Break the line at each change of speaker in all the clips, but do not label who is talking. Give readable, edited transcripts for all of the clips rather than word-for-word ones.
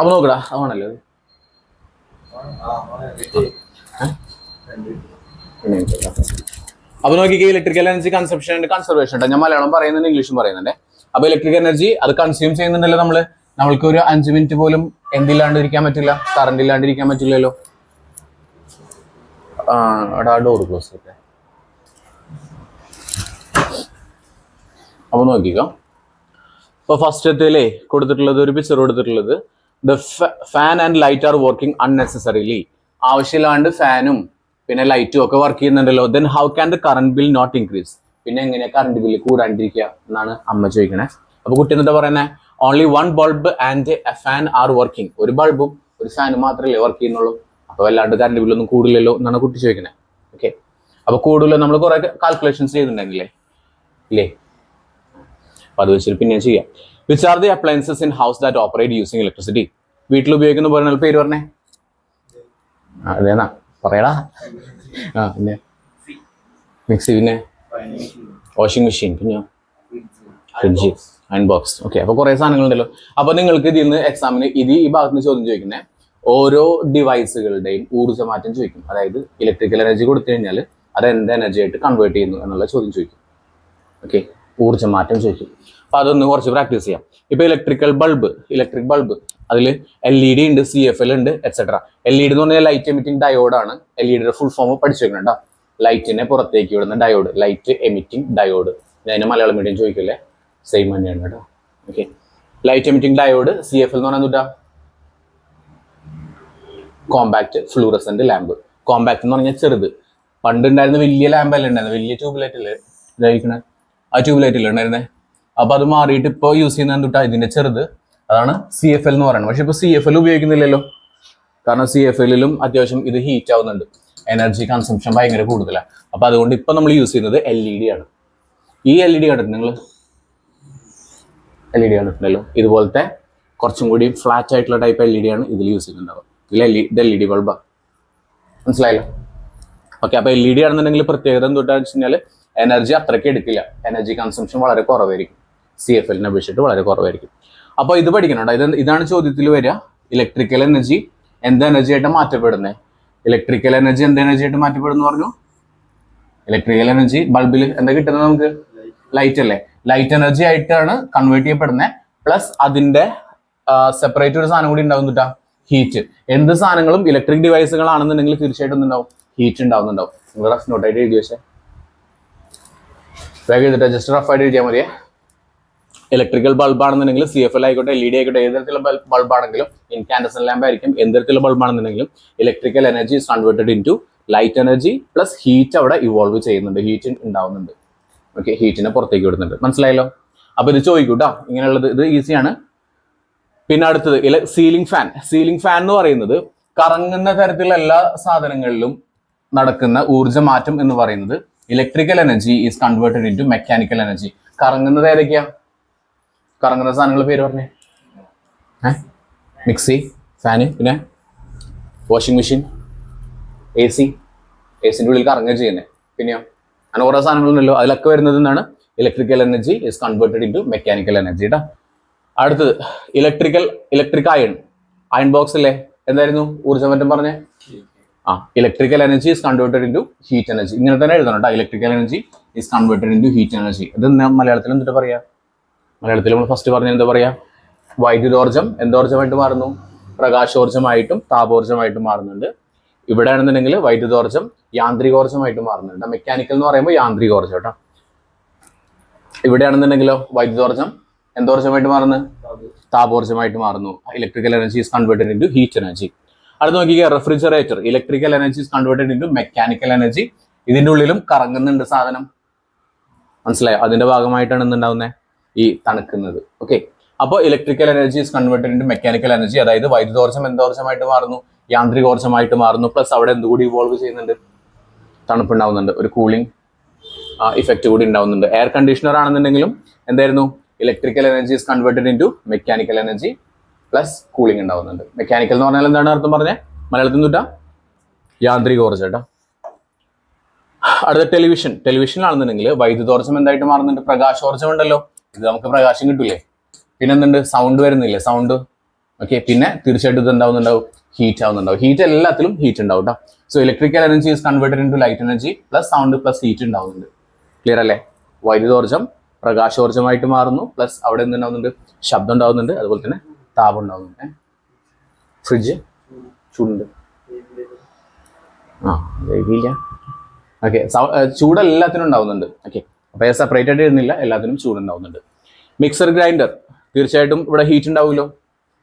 അപ്പൊ നോക്കടാ അതാണല്ലോ അപ്പൊ നോക്കിക്കേ electrical energy consumption and conservation ഉണ്ട്. ഞാൻ മലയാളം പറയുന്നുണ്ട്, ഇംഗ്ലീഷും പറയുന്നുണ്ട്. അപ്പൊ ഇലക്ട്രിക് എനർജി അത് കൺസ്യൂം ചെയ്യുന്നുണ്ടല്ലോ നമ്മൾക്ക് ഒരു 5 മിനിറ്റ് പോലും എന്തില്ലാണ്ട് ഇരിക്കാൻ പറ്റില്ല, കറണ്ട് ഇല്ലാണ്ട് ഇരിക്കാൻ പറ്റില്ലല്ലോ. ഡോർ ക്ലോസ് ചെയ്തേ. അപ്പൊ നോക്കിക്കോ. അപ്പൊ ഫസ്റ്റത്തിലേ കൊടുത്തിട്ടുള്ളത് ഒരു പിക്ചർ കൊടുത്തിട്ടുള്ളത് the fan and light are working unnecessarily. ആവശ്യമില്ലാണ്ട് ഫാനും പിന്നെ ലൈറ്റും ഒക്കെ വർക്ക് ചെയ്യുന്നുണ്ടല്ലോ. Then how can the current bill not increase? പിന്നെ എങ്ങനെയാ കറണ്ട് ബില്ല് കൂടാണ്ടിരിക്കുക എന്നാണ് അമ്മ ചോദിക്കണേ. അപ്പൊ കുട്ടി എന്താ പറയുന്നത്? Only 1 bulb and A fan are working. ഒരു ബൾബും ഒരു ഫാനും മാത്രമല്ലേ വർക്ക് ചെയ്യുന്നുള്ളൂ. അപ്പൊ വല്ലാണ്ട് കറണ്ട് ബില്ലൊന്നും കൂടില്ലല്ലോ എന്നാണ് കുട്ടി ചോദിക്കുന്നത്. ഓക്കെ, അപ്പൊ കൂടുതലോ നമ്മൾ കുറെ കാൽക്കുലേഷൻസ് ചെയ്തിട്ടുണ്ടെങ്കിലേ ഇല്ലേ? അപ്പൊ അത് വെച്ചിട്ട് പിന്നെ ചെയ്യാം. Which are the appliances in house that operate using electricity? വീട്ടിൽ ഉപയോഗിക്കുന്ന പോലെ പേര് പറഞ്ഞേ. അതേന്നാ പറയടാ. പിന്നെ മിക്സി, പിന്നെ വാഷിംഗ് മെഷീൻ, പിന്നെ ഫ്രിഡ്ജ്, അയൺ ബോക്സ്. ഓക്കെ, അപ്പൊ കുറെ സാധനങ്ങളുണ്ടല്ലോ. അപ്പൊ നിങ്ങൾക്ക് ഇതിൽ നിന്ന് എക്സാമിന് ഈ ഭാഗത്ത് നിന്ന് ചോദ്യം ചോദിക്കുന്നത് ഓരോ ഡിവൈസുകളുടെയും ഊർജ്ജമാറ്റം ചോദിക്കും. അതായത് ഇലക്ട്രിക്കൽ എനർജി കൊടുത്തു കഴിഞ്ഞാൽ അത് എന്ത് എനർജി ആയിട്ട് കൺവേർട്ട് ചെയ്യുന്നു എന്നുള്ള ചോദ്യം ചോദിക്കും. ഓക്കെ, ഊർജ്ജമാറ്റം ചോദിക്കും. അപ്പൊ അതൊന്ന് കുറച്ച് പ്രാക്ടീസ് ചെയ്യാം. ഇപ്പൊ ഇലക്ട്രിക് ബൾബ് അതിൽ LED ഉണ്ട്, CFL ഉണ്ട്, എക്സെട്ര. LED എന്ന് പറഞ്ഞാൽ ലൈറ്റ് എമിറ്റിംഗ് ഡയോഡാണ്. LEDയുടെ ഫുൾ ഫോം പഠിച്ചു വെക്കണ്ട. ലൈറ്റിനെ പുറത്തേക്ക് വിടുന്ന ഡയോഡ്, ലൈറ്റ് എമിറ്റിംഗ് ഡയോഡ്. അതിന് മലയാളം മീഡിയം ചോദിക്കില്ലേ, സെയിം തന്നെയാണ് കേട്ടോ. Okay, light emitting diode. CFL എന്ന് പറഞ്ഞാൽ എന്താ? Compact fluorescent lamp. കോമ്പാക്ട് എന്ന് പറഞ്ഞാൽ ചെറുത്. പണ്ടുണ്ടായിരുന്ന വലിയ ലാമ്പല്ലേ ഉണ്ടായിരുന്നത്, വലിയ ട്യൂബ്ലൈറ്റ് അല്ലേ ഇതായിരിക്കണേ, ആ ട്യൂബ്ലൈറ്റ് അല്ലേ ഉണ്ടായിരുന്നത്. അപ്പൊ അത് മാറിയിട്ട് ഇപ്പോൾ യൂസ് ചെയ്യുന്ന എന്തുട്ടാ? ഇതിന്റെ ചെറുത്, അതാണ് CFL എന്ന് പറയുന്നത്. പക്ഷെ ഇപ്പൊ CFL ഉപയോഗിക്കുന്നില്ലല്ലോ, കാരണം CFL-ലും അത്യാവശ്യം ഇത് ഹീറ്റ് ആവുന്നുണ്ട്, എനർജി കൺസംഷൻ ഭയങ്കര കൂടുതലാണ്. അപ്പൊ അതുകൊണ്ട് ഇപ്പൊ നമ്മൾ യൂസ് ചെയ്യുന്നത് LED ആണ്. ഈ LED കണ്ടിട്ടുണ്ട് നിങ്ങൾ? LED കണ്ടിട്ടുണ്ടല്ലോ. ഇതുപോലത്തെ കുറച്ചും കൂടി ഫ്ലാറ്റ് ആയിട്ടുള്ള ടൈപ്പ് LED ആണ് ഇതിൽ യൂസ് ചെയ്യുന്നുണ്ടാവുക. ഇത് LED ബൾബാണ്, മനസ്സിലായല്ലോ? ഓക്കെ, അപ്പൊ LED ആണെന്നുണ്ടെങ്കിൽ പ്രത്യേകത എന്തുട്ടാന്ന് വെച്ച് കഴിഞ്ഞാൽ എനർജി അത്രയ്ക്ക് എടുക്കില്ല, എനർജി കൺസംഷൻ വളരെ കുറവായിരിക്കും, CFL-നെ അപേക്ഷിച്ചിട്ട് വളരെ കുറവായിരിക്കും. അപ്പോൾ ഇത് പഠിക്കണം. ഇതാണ് ചോദ്യത്തിൽ വരിക. ഇലക്ട്രിക്കൽ എനർജി എന്ത് എനർജി ആയിട്ട് മാറ്റപ്പെടുന്നത്? ഇലക്ട്രിക്കൽ എനർജി എന്ത് എനർജി ആയിട്ട് മാറ്റപ്പെടുന്നു പറഞ്ഞു? ഇലക്ട്രിക്കൽ എനർജി ബൾബിൽ എന്താ കിട്ടുന്നത് നമുക്ക്? ലൈറ്റ് അല്ലേ? ലൈറ്റ് എനർജി ആയിട്ടാണ് കൺവേർട്ട് ചെയ്യപ്പെടുന്നത്. പ്ലസ് അതിന്റെ സെപ്പറേറ്റ് ഒരു സാധനം കൂടി ഉണ്ടാവുന്നുണ്ടാ, ഹീറ്റ്. എന്ത് സാധനങ്ങളും ഇലക്ട്രിക് ഡിവൈസുകളാണെന്നുണ്ടെങ്കിൽ തീർച്ചയായിട്ടും എന്തുണ്ടാവും? ഹീറ്റ് ഉണ്ടാവുന്നുണ്ടാവും. നിങ്ങൾ റഫ് നോട്ടായിട്ട് എഴുതി വെച്ചേ, വേഗം എഴുതിട്ട് ജസ്റ്റ് റഫ് ആയിട്ട് എഴുതിയാൽ മതിയേ. ഇലക്ട്രിക്കൽ ബൾബ് ആണെന്നുണ്ടെങ്കിൽ CFL ആയിക്കോട്ടെ, LED ആയിക്കോട്ടെ, ഏത് തരത്തിലുള്ള ബൾബ് ആണെങ്കിലും, ഇൻകാൻഡസൻ ലാമ്പ് ആയിരിക്കും, എന്ത് തരത്തിലുള്ള ബൾബ് ആണെന്നുണ്ടെങ്കിലും electrical energy is converted into light energy plus heat അവിടെ ഇവോൾവ് ചെയ്യുന്നുണ്ട്, ഹീറ്റ് ഉണ്ടാവുന്നുണ്ട്. ഓക്കെ, ഹീറ്റിനെ പുറത്തേക്ക് വിടുന്നുണ്ട്. മനസ്സിലായല്ലോ? അപ്പൊ ഇത് ചോദിക്കൂട്ടാ, ഇങ്ങനെയുള്ളത് ഇത് ഈസിയാണ്. പിന്നെ അടുത്തത് സീലിംഗ് ഫാൻ എന്ന് പറയുന്നത് കറങ്ങുന്ന തരത്തിലുള്ള എല്ലാ സാധനങ്ങളിലും നടക്കുന്ന ഊർജ്ജമാറ്റം എന്ന് പറയുന്നത് electrical energy is converted into mechanical energy. കറങ്ങുന്നത് ഏതൊക്കെയാ? കറങ്ങുന്ന സാധനങ്ങൾ പേര് പറഞ്ഞേ. മിക്സി, ഫാന്, പിന്നെ വാഷിംഗ് മെഷീൻ, AC. ACന്റെ ഉള്ളിൽ കറങ്ങുക ചെയ്യുന്നത്. പിന്നെയോ അങ്ങനെ ഓരോ സാധനങ്ങളുണ്ടല്ലോ, അതിലൊക്കെ വരുന്നത് എന്താണ്? Electrical energy is converted into mechanical energy. കേട്ടോ. അടുത്തത് ഇലക്ട്രിക് അയൺ ബോക്സ് അല്ലേ, എന്തായിരുന്നു ഊർജ്ജമാറ്റം പറഞ്ഞേ? Electrical energy is converted into heat energy. ഇങ്ങനെ തന്നെ എഴുതണം കേട്ടോ. Electrical energy is converted into heat energy. ഇത് മലയാളത്തിൽ എന്തിട്ട് പറയാ? മലയാളത്തിൽ നമ്മൾ ഫസ്റ്റ് പറഞ്ഞ എന്താ പറയാ? വൈദ്യുതോർജ്ജം എന്തോർജ്ജമായിട്ട് മാറുന്നു? പ്രകാശോർജ്ജമായിട്ടും താപോർജ്ജമായിട്ടും മാറുന്നുണ്ട്. ഇവിടെ ആണെന്നുണ്ടെങ്കിൽ വൈദ്യുതോർജ്ജം യാന്ത്രികോർജ്ജമായിട്ട് മാറുന്നുണ്ട്. മെക്കാനിക്കൽ എന്ന് പറയുമ്പോൾ യാന്ത്രികോർജ്ജം കേട്ടോ. ഇവിടെ ആണെന്നുണ്ടെങ്കിലോ വൈദ്യുതോർജ്ജം എന്തോർജ്ജമായിട്ട് മാറുന്നു? താപോർജ്ജമായിട്ട് മാറുന്നു. Electrical energy is converted into heat energy. അടുത്ത് നോക്കിക്കുക, refrigerator. Electrical energy is converted into mechanical energy. ഇതിന്റെ ഉള്ളിലും കറങ്ങുന്നുണ്ട് സാധനം, മനസ്സിലായോ? അതിന്റെ ഭാഗമായിട്ടാണ് എന്തുണ്ടാവുന്നത്? ഈ തണുക്കുന്നത്. ഓക്കെ, അപ്പോൾ electrical energy is converted into mechanical energy. അതായത് വൈദ്യുതോർജ്ജം എന്തോർജ്ജമായിട്ട് മാറുന്നു? യാന്ത്രികോർജ്ജമായിട്ട് മാറുന്നു. പ്ലസ് അവിടെ എന്തുകൂടി ഇവോൾവ് ചെയ്യുന്നുണ്ട്? തണുപ്പുണ്ടാവുന്നുണ്ട്, ഒരു കൂളിംഗ് ഇഫക്റ്റ് കൂടി ഉണ്ടാവുന്നുണ്ട്. എയർ കണ്ടീഷണർ ആണെന്നുണ്ടെങ്കിലും എന്തായിരുന്നു? Electrical energy is converted into mechanical energy plus cooling ഉണ്ടാവുന്നുണ്ട്. മെക്കാനിക്കൽ എന്ന് പറഞ്ഞാൽ എന്താണ് അർത്ഥം പറഞ്ഞേ? മലയാളത്തിൽ നിന്നിട്ടാ യാന്ത്രികോർജ്ജം കേട്ടോ. അടുത്ത ടെലിവിഷനാണെന്നുണ്ടെങ്കിൽ വൈദ്യുതോർജ്ജം എന്തായിട്ട് മാറുന്നുണ്ട്? പ്രകാശോർജ്ജം ഉണ്ടല്ലോ, ഇത് നമുക്ക് പ്രകാശം കിട്ടൂലേ. പിന്നെ എന്തുണ്ട്? സൗണ്ട് വരുന്നില്ലേ? സൗണ്ട് ഓക്കെ, പിന്നെ തീർച്ചയായിട്ടും ഇത് എന്താവുന്നുണ്ടാവും, ഹീറ്റ് ആവുന്നുണ്ടാവും. ഹീറ്റ് എല്ലാത്തിലും ഹീറ്റ് ഉണ്ടാവും കേട്ടോ. So electrical energy is converted into light energy plus sound plus heat ഉണ്ടാവുന്നുണ്ട്. ക്ലിയർ അല്ലേ? വൈദ്യുതോർജ്ജം പ്രകാശോർജ്ജമായിട്ട് മാറുന്നു, പ്ലസ് അവിടെ എന്തുണ്ടാവുന്നുണ്ട്, ശബ്ദം ഉണ്ടാവുന്നുണ്ട്, അതുപോലെ തന്നെ താപം ഉണ്ടാവുന്നുണ്ട്. ഫ്രിഡ്ജ് ചൂടുണ്ട്, ഇല്ല. ഓക്കെ, ചൂട് എല്ലാത്തിനും ഉണ്ടാവുന്നുണ്ട്. ഓക്കെ, അപ്പോൾ സെപ്പറേറ്റ് ആയിട്ട് ഇരുന്നില്ല, എല്ലാത്തിനും ചൂടുണ്ടാവുന്നുണ്ട്. മിക്സർ ഗ്രൈൻഡർ തീർച്ചയായിട്ടും ഇവിടെ ഹീറ്റ് ഉണ്ടാവുമല്ലോ.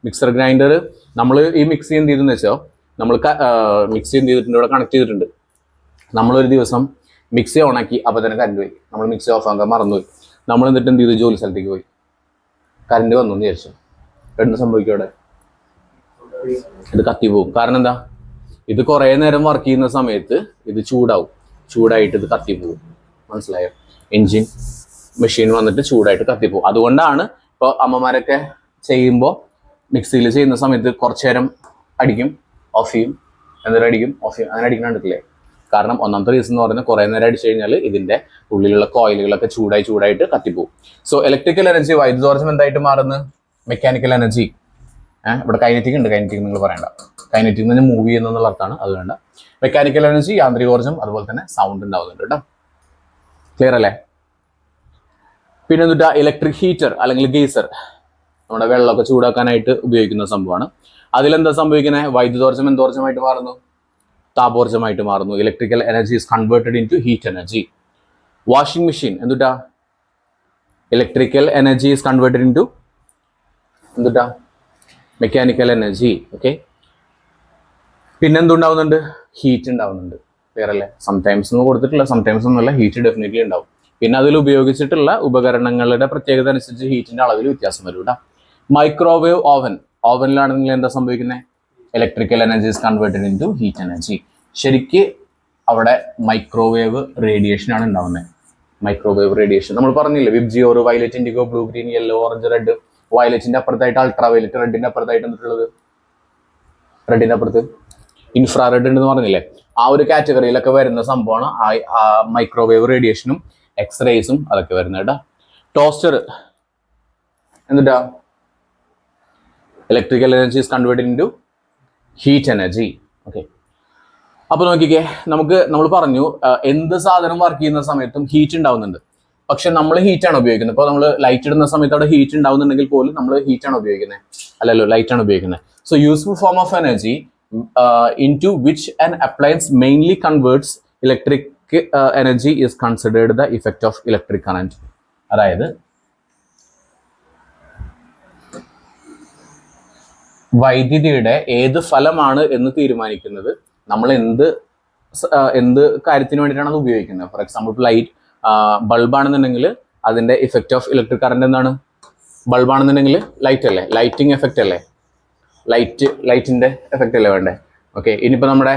മിക്സർ ഗ്രൈൻഡർ നമ്മൾ ഈ മിക്സി എന്ത് ചെയ്തെന്ന് വെച്ചാൽ, നമ്മൾ മിക്സി എന്ത് ചെയ്തിട്ടുണ്ട്, ഇവിടെ കണക്ട് ചെയ്തിട്ടുണ്ട്. നമ്മളൊരു ദിവസം മിക്സി ഓണാക്കി, അപ്പോൾ തന്നെ കറണ്ട് പോയി. നമ്മൾ മിക്സി ഓഫ് ആക്കാൻ മറന്നുപോയി. നമ്മൾ എന്നിട്ട് എന്ത് ചെയ്തു, ജോലി സ്ഥലത്തേക്ക് പോയി, കറണ്ട് വന്നു എന്ന് വിചാരിച്ചു. എന്ത് സംഭവിക്കും അവിടെ? ഇത് കത്തി പോകും. കാരണം എന്താ, ഇത് കുറേ നേരം വർക്ക് ചെയ്യുന്ന സമയത്ത് ഇത് ചൂടാവും, ചൂടായിട്ട് ഇത് കത്തിപ്പോവും. മനസ്സിലായോ? എൻജിൻ മെഷീൻ വന്നിട്ട് ചൂടായിട്ട് കത്തിപ്പോവും. അതുകൊണ്ടാണ് ഇപ്പോൾ അമ്മമാരൊക്കെ ചെയ്യുമ്പോൾ മിക്സിയിൽ ചെയ്യുന്ന സമയത്ത് കുറച്ച് നേരം അടിക്കും, ഓഫ് ചെയ്യും, എന്നിട്ട് അടിക്കും, ഓഫ് ചെയ്യും, അങ്ങനെ അടിക്കണം കണ്ടിട്ടില്ലേ? കാരണം ഒന്നാമത്തെ റീസൺ എന്ന് പറഞ്ഞാൽ കുറേ നേരം അടിച്ചു കഴിഞ്ഞാൽ ഇതിൻ്റെ ഉള്ളിലുള്ള കോയിലുകളൊക്കെ ചൂടായിട്ട് കത്തിപ്പോവും. സോ ഇലക്ട്രിക്കൽ എനർജി, വൈദ്യുതോർജ്ജം എന്തായിട്ട് മാറുന്നത്? Mechanical energy. ഇവിടെ കൈനറ്റിക് ഉണ്ട്, കൈനറ്റിക് നിങ്ങൾ പറയണ്ട. കൈനറ്റിക് എന്ന് പറഞ്ഞാൽ മൂവ് ചെയ്യുന്നുള്ള അർത്ഥമാണ്, അത് വേണ്ട. മെക്കാനിക്കൽ എനർജി, യാന്ത്രികോർജ്ജം, അതുപോലെ തന്നെ സൗണ്ട് ഉണ്ടാവുന്നുണ്ട് കേട്ടോ. ക്ലിയർ അല്ലേ? പിന്നെ എന്നിട്ട് ഇലക്ട്രിക് ഹീറ്റർ അല്ലെങ്കിൽ ഗീസർ, നമ്മുടെ വെള്ളമൊക്കെ ചൂടാക്കാനായിട്ട് ഉപയോഗിക്കുന്ന സംഭവമാണ്. അതിലെന്താ സംഭവിക്കുന്നത്? വൈദ്യുതോർജ്ജം എന്തോർജ്ജമായിട്ട് മാറുന്നു? താപോർജ്ജമായിട്ട് മാറുന്നു. Electrical energy is converted into heat energy. Washing machine എന്തുട്ടാ? Electrical energy is converted into എന്തുട്ടാ? Mechanical energy. ഓക്കെ, പിന്നെന്തുണ്ടാവുന്നുണ്ട്? ഹീറ്റ് ഉണ്ടാവുന്നുണ്ട്. ക്ലിയർ അല്ലേ? സംടൈംസ് ഒന്നും കൊടുത്തിട്ടില്ല, സംടൈംസ് ഒന്നുമല്ല, ഹീറ്റ് ഡെഫിനറ്റ്ലി ഉണ്ടാവും. പിന്നെ അതിൽ ഉപയോഗിച്ചിട്ടുള്ള ഉപകരണങ്ങളുടെ പ്രത്യേകത അനുസരിച്ച് ഹീറ്റിന്റെ അളവിൽ വ്യത്യാസം വരും കേട്ടോ. മൈക്രോവേവ് ഓവൻ, ഓവനിലാണെങ്കിൽ എന്താ സംഭവിക്കുന്നത്? Electrical energy is converted into heat energy. ശരിക്ക് അവിടെ മൈക്രോവേവ് റേഡിയേഷൻ ആണ് ഉണ്ടാവുന്നത്. മൈക്രോവേവ് റേഡിയേഷൻ നമ്മൾ പറഞ്ഞില്ലേ, VIBGYOR, violet, indigo, blue, green, yellow, orange, red. വയലറ്റിന്റെ അപ്പുറത്തായിട്ട് അൾട്രാ വയലറ്റ്, റെഡിന്റെ അപ്പുറത്തായിട്ട് എന്നിട്ടുള്ളത്, റെഡിന്റെ അപ്പുറത്ത് ഇൻഫ്രാറെഡ് ഉണ്ടെന്ന് പറഞ്ഞില്ലേ? ആ ഒരു കാറ്റഗറിയിലൊക്കെ വരുന്ന സംഭവമാണ് മൈക്രോവേവ് റേഡിയേഷനും എക്സ്റേസും അതൊക്കെ വരുന്നത് കേട്ടോ. ടോസ്റ്റർ എന്നിട്ടാ? Electrical energy is converted into heat energy. Okay, അപ്പോൾ നോക്കിക്കേ, നമ്മൾ പറഞ്ഞു എന്ത് സാധനം വർക്ക് ചെയ്യുന്ന സമയത്തും ഹീറ്റ് ഉണ്ടാവുന്നുണ്ട്. പക്ഷെ നമ്മൾ ഹീറ്റാണ് ഉപയോഗിക്കുന്നത്. ഇപ്പോൾ നമ്മൾ ലൈറ്റ് ഇടുന്ന സമയത്ത് അവിടെ ഹീറ്റ് ഉണ്ടാവുന്നുണ്ടെങ്കിൽ പോലും നമ്മൾ ഹീറ്റാണ് ഉപയോഗിക്കുന്നത്, അല്ലല്ലോ, ലൈറ്റാണ് ഉപയോഗിക്കുന്നത്. So useful form of energy into which an appliance mainly converts electric energy is considered the effect of electric current. അതായത് വൈദ്യുതിയുടെ ഏത് ഫലമാണ് എന്ന് തീരുമാനിക്കുന്നത് നമ്മൾ എന്ത് കാര്യത്തിന് വേണ്ടിയിട്ടാണ് അത് ഉപയോഗിക്കുന്നത്. ഫോർ എക്സാമ്പിൾ ലൈറ്റ്, ബൾബാണെന്നുണ്ടെങ്കിൽ അതിന്റെ ഇഫക്റ്റ് ഓഫ് ഇലക്ട്രിക് കറണ്ട് എന്താണ്? ബൾബാണെന്നുണ്ടെങ്കിൽ ലൈറ്റ് അല്ലേ, ലൈറ്റിംഗ് എഫക്റ്റ് അല്ലേ, ലൈറ്റിന്റെ എഫക്റ്റ് അല്ലേ വേണ്ടേ? ഓക്കെ, ഇനിയിപ്പോൾ നമ്മുടെ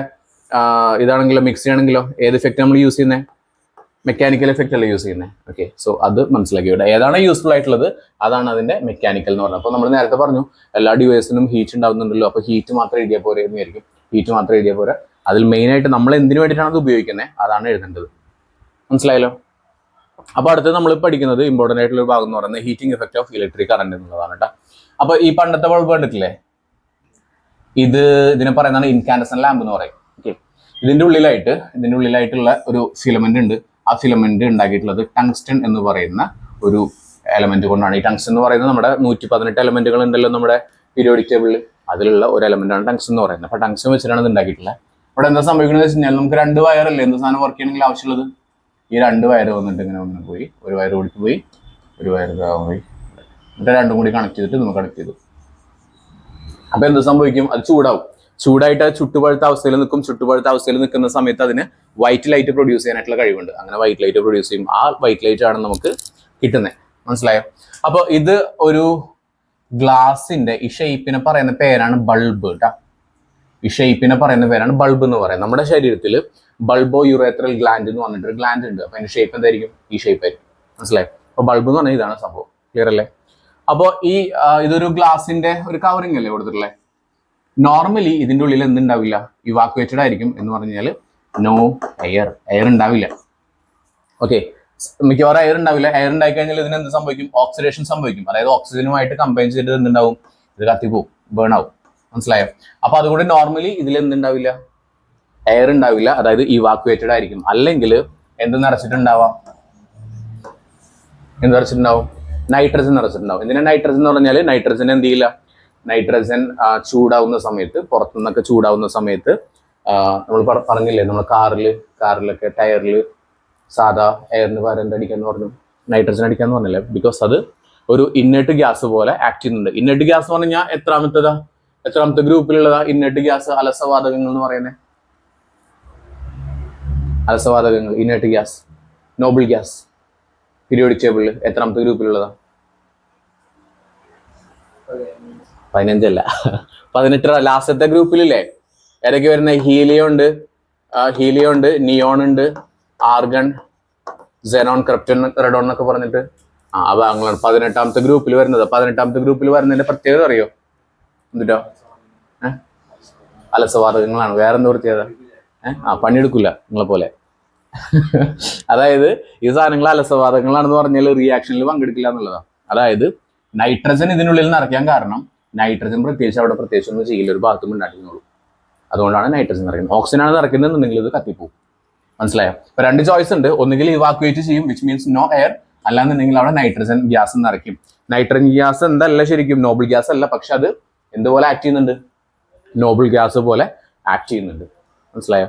ഇതാണെങ്കിലോ, മിക്സി ആണെങ്കിലോ, ഏത് എഫക്റ്റ് നമ്മൾ യൂസ് ചെയ്യുന്നത്? മെക്കാനിക്കൽ എഫക്റ്റ് അല്ലേ യൂസ് ചെയ്യുന്നത്. ഓക്കെ, സോ അത് മനസ്സിലാക്കി. ഇവിടെ ഏതാണ് യൂസ്ഫുൾ ആയിട്ടുള്ളത് അതാണ് അതിന്റെ മെക്കാനിക്കൽ എന്ന് പറഞ്ഞത്. അപ്പോൾ നമ്മൾ നേരത്തെ പറഞ്ഞു എല്ലാ ഡിവൈസിനും ഹീറ്റ് ഉണ്ടാവുന്നുണ്ടല്ലോ, അപ്പോൾ ഹീറ്റ് മാത്രം എഴുതിയാൽ പോരെ എന്ന് വിചാരിക്കും. ഹീറ്റ് മാത്രം എഴുതിയാൽ പോരാ, അതിൽ മെയിനായിട്ട് നമ്മൾ എന്തിനു വേണ്ടിയിട്ടാണ് അത് ഉപയോഗിക്കുന്നത് അതാണ് എഴുതേണ്ടത്. മനസ്സിലായല്ലോ? അപ്പോൾ അടുത്ത് നമ്മൾ പഠിക്കുന്നത് ഇമ്പോർട്ടൻ്റ് ആയിട്ടുള്ള ഒരു ഭാഗം എന്ന് പറയുന്നത് heating effect of electric current എന്നുള്ളതാണ് കേട്ടോ. അപ്പോൾ ഈ പണ്ടത്തെ ബൾബ് കണ്ടിട്ടില്ലേ? ഇതിനെ പറയുന്നതാണ് ഇൻകാൻഡസെന്റ് ലാമ്പ് എന്ന് പറയും. ഓക്കെ, ഇതിന്റെ ഉള്ളിലായിട്ടുള്ള ഒരു ഫിലമെന്റ് ഉണ്ട്. ആ ഫിലമെന്റ് ഉണ്ടാക്കിയിട്ടുള്ളത് ടങ്സ്റ്റൺ എന്ന് പറയുന്ന ഒരു എലമെന്റ് കൊണ്ടാണ്. ഈ ടങ്സ്റ്റൺ എന്ന് പറയുന്നത് നമ്മുടെ 118 എലമെന്റുകൾ ഉണ്ടല്ലോ നമ്മുടെ പീരിയോഡിക് ടേബിളിൽ, അതിലുള്ള ഒരു എലമെന്റ് ആണ് ടങ്സ്റ്റൺ എന്ന് പറയുന്നത്. അപ്പൊ ടങ്സ്റ്റൺ വെച്ചിട്ടാണ് ഇത് ഉണ്ടാക്കിയിട്ടുള്ളത്. ഇവിടെ എന്താ സംഭവിക്കുന്നത് വെച്ച് കഴിഞ്ഞാൽ നമുക്ക് 2 വയറല്ലേ എന്ത് സാധനം വർക്ക് ചെയ്യണമെങ്കിൽ ആവശ്യമുള്ളത്. ഈ 2 വയർ വന്നിട്ട് ഇങ്ങനെ ഒന്നിന് പോയി, ഒരു വയർ ഓടിക്ക് പോയി, ഒരു വയർ പോയി, എന്നിട്ട് രണ്ടും കൂടി കണക്ട് ചെയ്തിട്ട് നമ്മൾ കണക്ട് ചെയ്തു. അപ്പൊ എന്ത് സംഭവിക്കും? അത് ചൂടായിട്ട് ചുട്ടുപഴുത്ത അവസ്ഥയിൽ നിൽക്കും. ചുട്ടുപഴുത്ത അവസ്ഥയിൽ നിൽക്കുന്ന സമയത്ത് അതിന് വൈറ്റ് ലൈറ്റ് പ്രൊഡ്യൂസ് ചെയ്യാനായിട്ടുള്ള കഴിവുണ്ട്. അങ്ങനെ വൈറ്റ് ലൈറ്റ് പ്രൊഡ്യൂസ് ചെയ്യും. ആ വൈറ്റ് ലൈറ്റ് ആണ് നമുക്ക് കിട്ടുന്നത്. മനസ്സിലായോ? അപ്പോൾ ഇത് ഒരു ഗ്ലാസിന്റെ ഈ ഷേപ്പിനെ പറയുന്ന പേരാണ് ബൾബ് കേട്ടോ. ഈ ഷേപ്പിനെ പറയുന്ന പേരാണ് ബൾബ് എന്ന് പറയുന്നത്. നമ്മുടെ ശരീരത്തിൽ ബൾബോ യുറേത്രൽ ഗ്ലാൻഡ് എന്ന് പറഞ്ഞിട്ടൊരു ഗ്ലാൻഡ് ഉണ്ട്. അപ്പൊ അതിന്റെ ഷേപ്പ് എന്തായിരിക്കും? ഈ ഷേപ്പ് ആയിരിക്കും. മനസ്സിലായോ? അപ്പൊ ബൾബ് എന്ന് പറഞ്ഞാൽ ഇതാണ് സംഭവം. ക്ലിയർ അല്ലേ? അപ്പോൾ ഇതൊരു ഗ്ലാസിന്റെ ഒരു കവറിങ് അല്ലേ കൊടുത്തിട്ടുള്ളത്. നോർമലി ഇതിന്റെ ഉള്ളിൽ എന്തുണ്ടാവില്ല? ഇവാക്വേറ്റഡ് ആയിരിക്കും. എന്ന് പറഞ്ഞാൽ നോ എയർ ഉണ്ടാവില്ല. ഓക്കെ, മിക്കവാറും എയർ ഉണ്ടാവില്ല. എയർ ഉണ്ടായി കഴിഞ്ഞാൽ ഇതിന് എന്ത് സംഭവിക്കും? ഓക്സിഡേഷൻ സംഭവിക്കും. അതായത് ഓക്സിജനുമായിട്ട് കമ്പൈൻ ചെയ്തിട്ട് എന്തുണ്ടാവും? ഇത് കത്തിപ്പോവും. ബേൺ ആവും. മനസ്സിലായോ? അപ്പൊ അതുകൊണ്ട് നോർമലി ഇതിൽ എന്തുണ്ടാവില്ല, എയർ ഉണ്ടാവില്ല, അതായത് ഇവാക്യുവേറ്റഡ് ആയിരിക്കും. അല്ലെങ്കിൽ എന്ത് നിറച്ചിട്ടുണ്ടാവാം, എന്ത് നിറച്ചിട്ടുണ്ടാവും, നൈട്രജൻ നിറച്ചിട്ടുണ്ടാവും. എന്തിനാ നൈട്രജൻ എന്ന് പറഞ്ഞാൽ നൈട്രജൻ എന്ത് ചെയ്യില്ല, നൈട്രജൻ ചൂടാവുന്ന സമയത്ത്, പുറത്തുനിന്നൊക്കെ ചൂടാവുന്ന സമയത്ത് നമ്മൾ പറഞ്ഞില്ലേ, നമ്മൾ കാറിലൊക്കെ ടയറിൽ സാധാ എയറിന് പകരം എന്തടിക്കാന്ന് പറഞ്ഞു, നൈട്രജൻ അടിക്കാന്ന് പറഞ്ഞില്ലേ. ബിക്കോസ് അത് ഒരു ഇന്നേർട്ട് ഗ്യാസ് പോലെ ആക്ട് ചെയ്യുന്നുണ്ട്. ഇന്നേർട്ട് ഗ്യാസ് എന്ന് പറഞ്ഞാൽ എത്രാമത്തെ ഗ്രൂപ്പിലുള്ളതാ ഇന്നേർട്ട് ഗ്യാസ്? അലസവാതകങ്ങൾ എന്ന് പറയുന്നത്. അലസവാതകങ്ങൾ, inert gas, noble gas, periodic ടേബിളിൽ എത്രാമത്തെ ഗ്രൂപ്പിലുള്ളതാ? 15 അല്ല, 18. ലാസ്റ്റത്തെ ഗ്രൂപ്പിലില്ലേ ഏതൊക്കെ വരുന്നത്? ഹീലിയം ഉണ്ട്, നിയോൺ ഉണ്ട്, ആർഗൺ, സെനോൺ, ക്രിപ്റ്റോൺ, റെഡോൺ എന്നൊക്കെ പറഞ്ഞിട്ട് ആ ഭാഗങ്ങളാണ് 18ാമത്തെ ഗ്രൂപ്പിൽ വരുന്നത്. 18ാമത്തെ ഗ്രൂപ്പിൽ വരുന്നതിന്റെ പ്രത്യേകത അറിയോ? എന്നിട്ടോ അലസവാതകങ്ങളാണ്. വേറെന്താ പ്രത്യേകത? പണിയെടുക്കില്ല നിങ്ങളെ പോലെ. അതായത് ഈ സാധനങ്ങൾ അലസവാതകങ്ങളാണെന്ന് പറഞ്ഞാൽ റിയാക്ഷനിൽ പങ്കെടുക്കില്ല എന്നുള്ളതാണ്. അതായത് നൈട്രജൻ ഇതിനുള്ളിൽ നിറയ്ക്കാൻ കാരണം നൈട്രജൻ പ്രത്യേകിച്ച് ഒന്നും ചെയ്യില്ല, ഒരു ഭാഗത്തും ഉണ്ടാക്കുന്നുള്ളൂ. അതുകൊണ്ടാണ് നൈട്രജൻ നിറയ്ക്കുന്നത്. ഓക്സിജൻ ആണ് നിറയ്ക്കുന്നതെന്നുണ്ടെങ്കിൽ ഇത് കത്തിപ്പോവും. മനസ്സിലായോ? ഇപ്പൊ 2 ചോയ്സ് ഉണ്ട്. ഒന്നുകിൽ ഇവാക്യുവേറ്റ് ചെയ്യും, വിച്ച് മീൻസ് നോ എയർ, അല്ലാന്നുണ്ടെങ്കിൽ അവിടെ നൈട്രജൻ ഗ്യാസ് നിറയ്ക്കും. നൈട്രജൻ ഗ്യാസ് എന്തല്ല ശരിക്കും, നോബിൾ ഗ്യാസ് അല്ല, പക്ഷെ അത് എന്തുപോലെ ആക്ട് ചെയ്യുന്നുണ്ട്, നോബിൾ ഗ്യാസ് പോലെ ആക്ട് ചെയ്യുന്നുണ്ട്. മനസ്സിലായോ?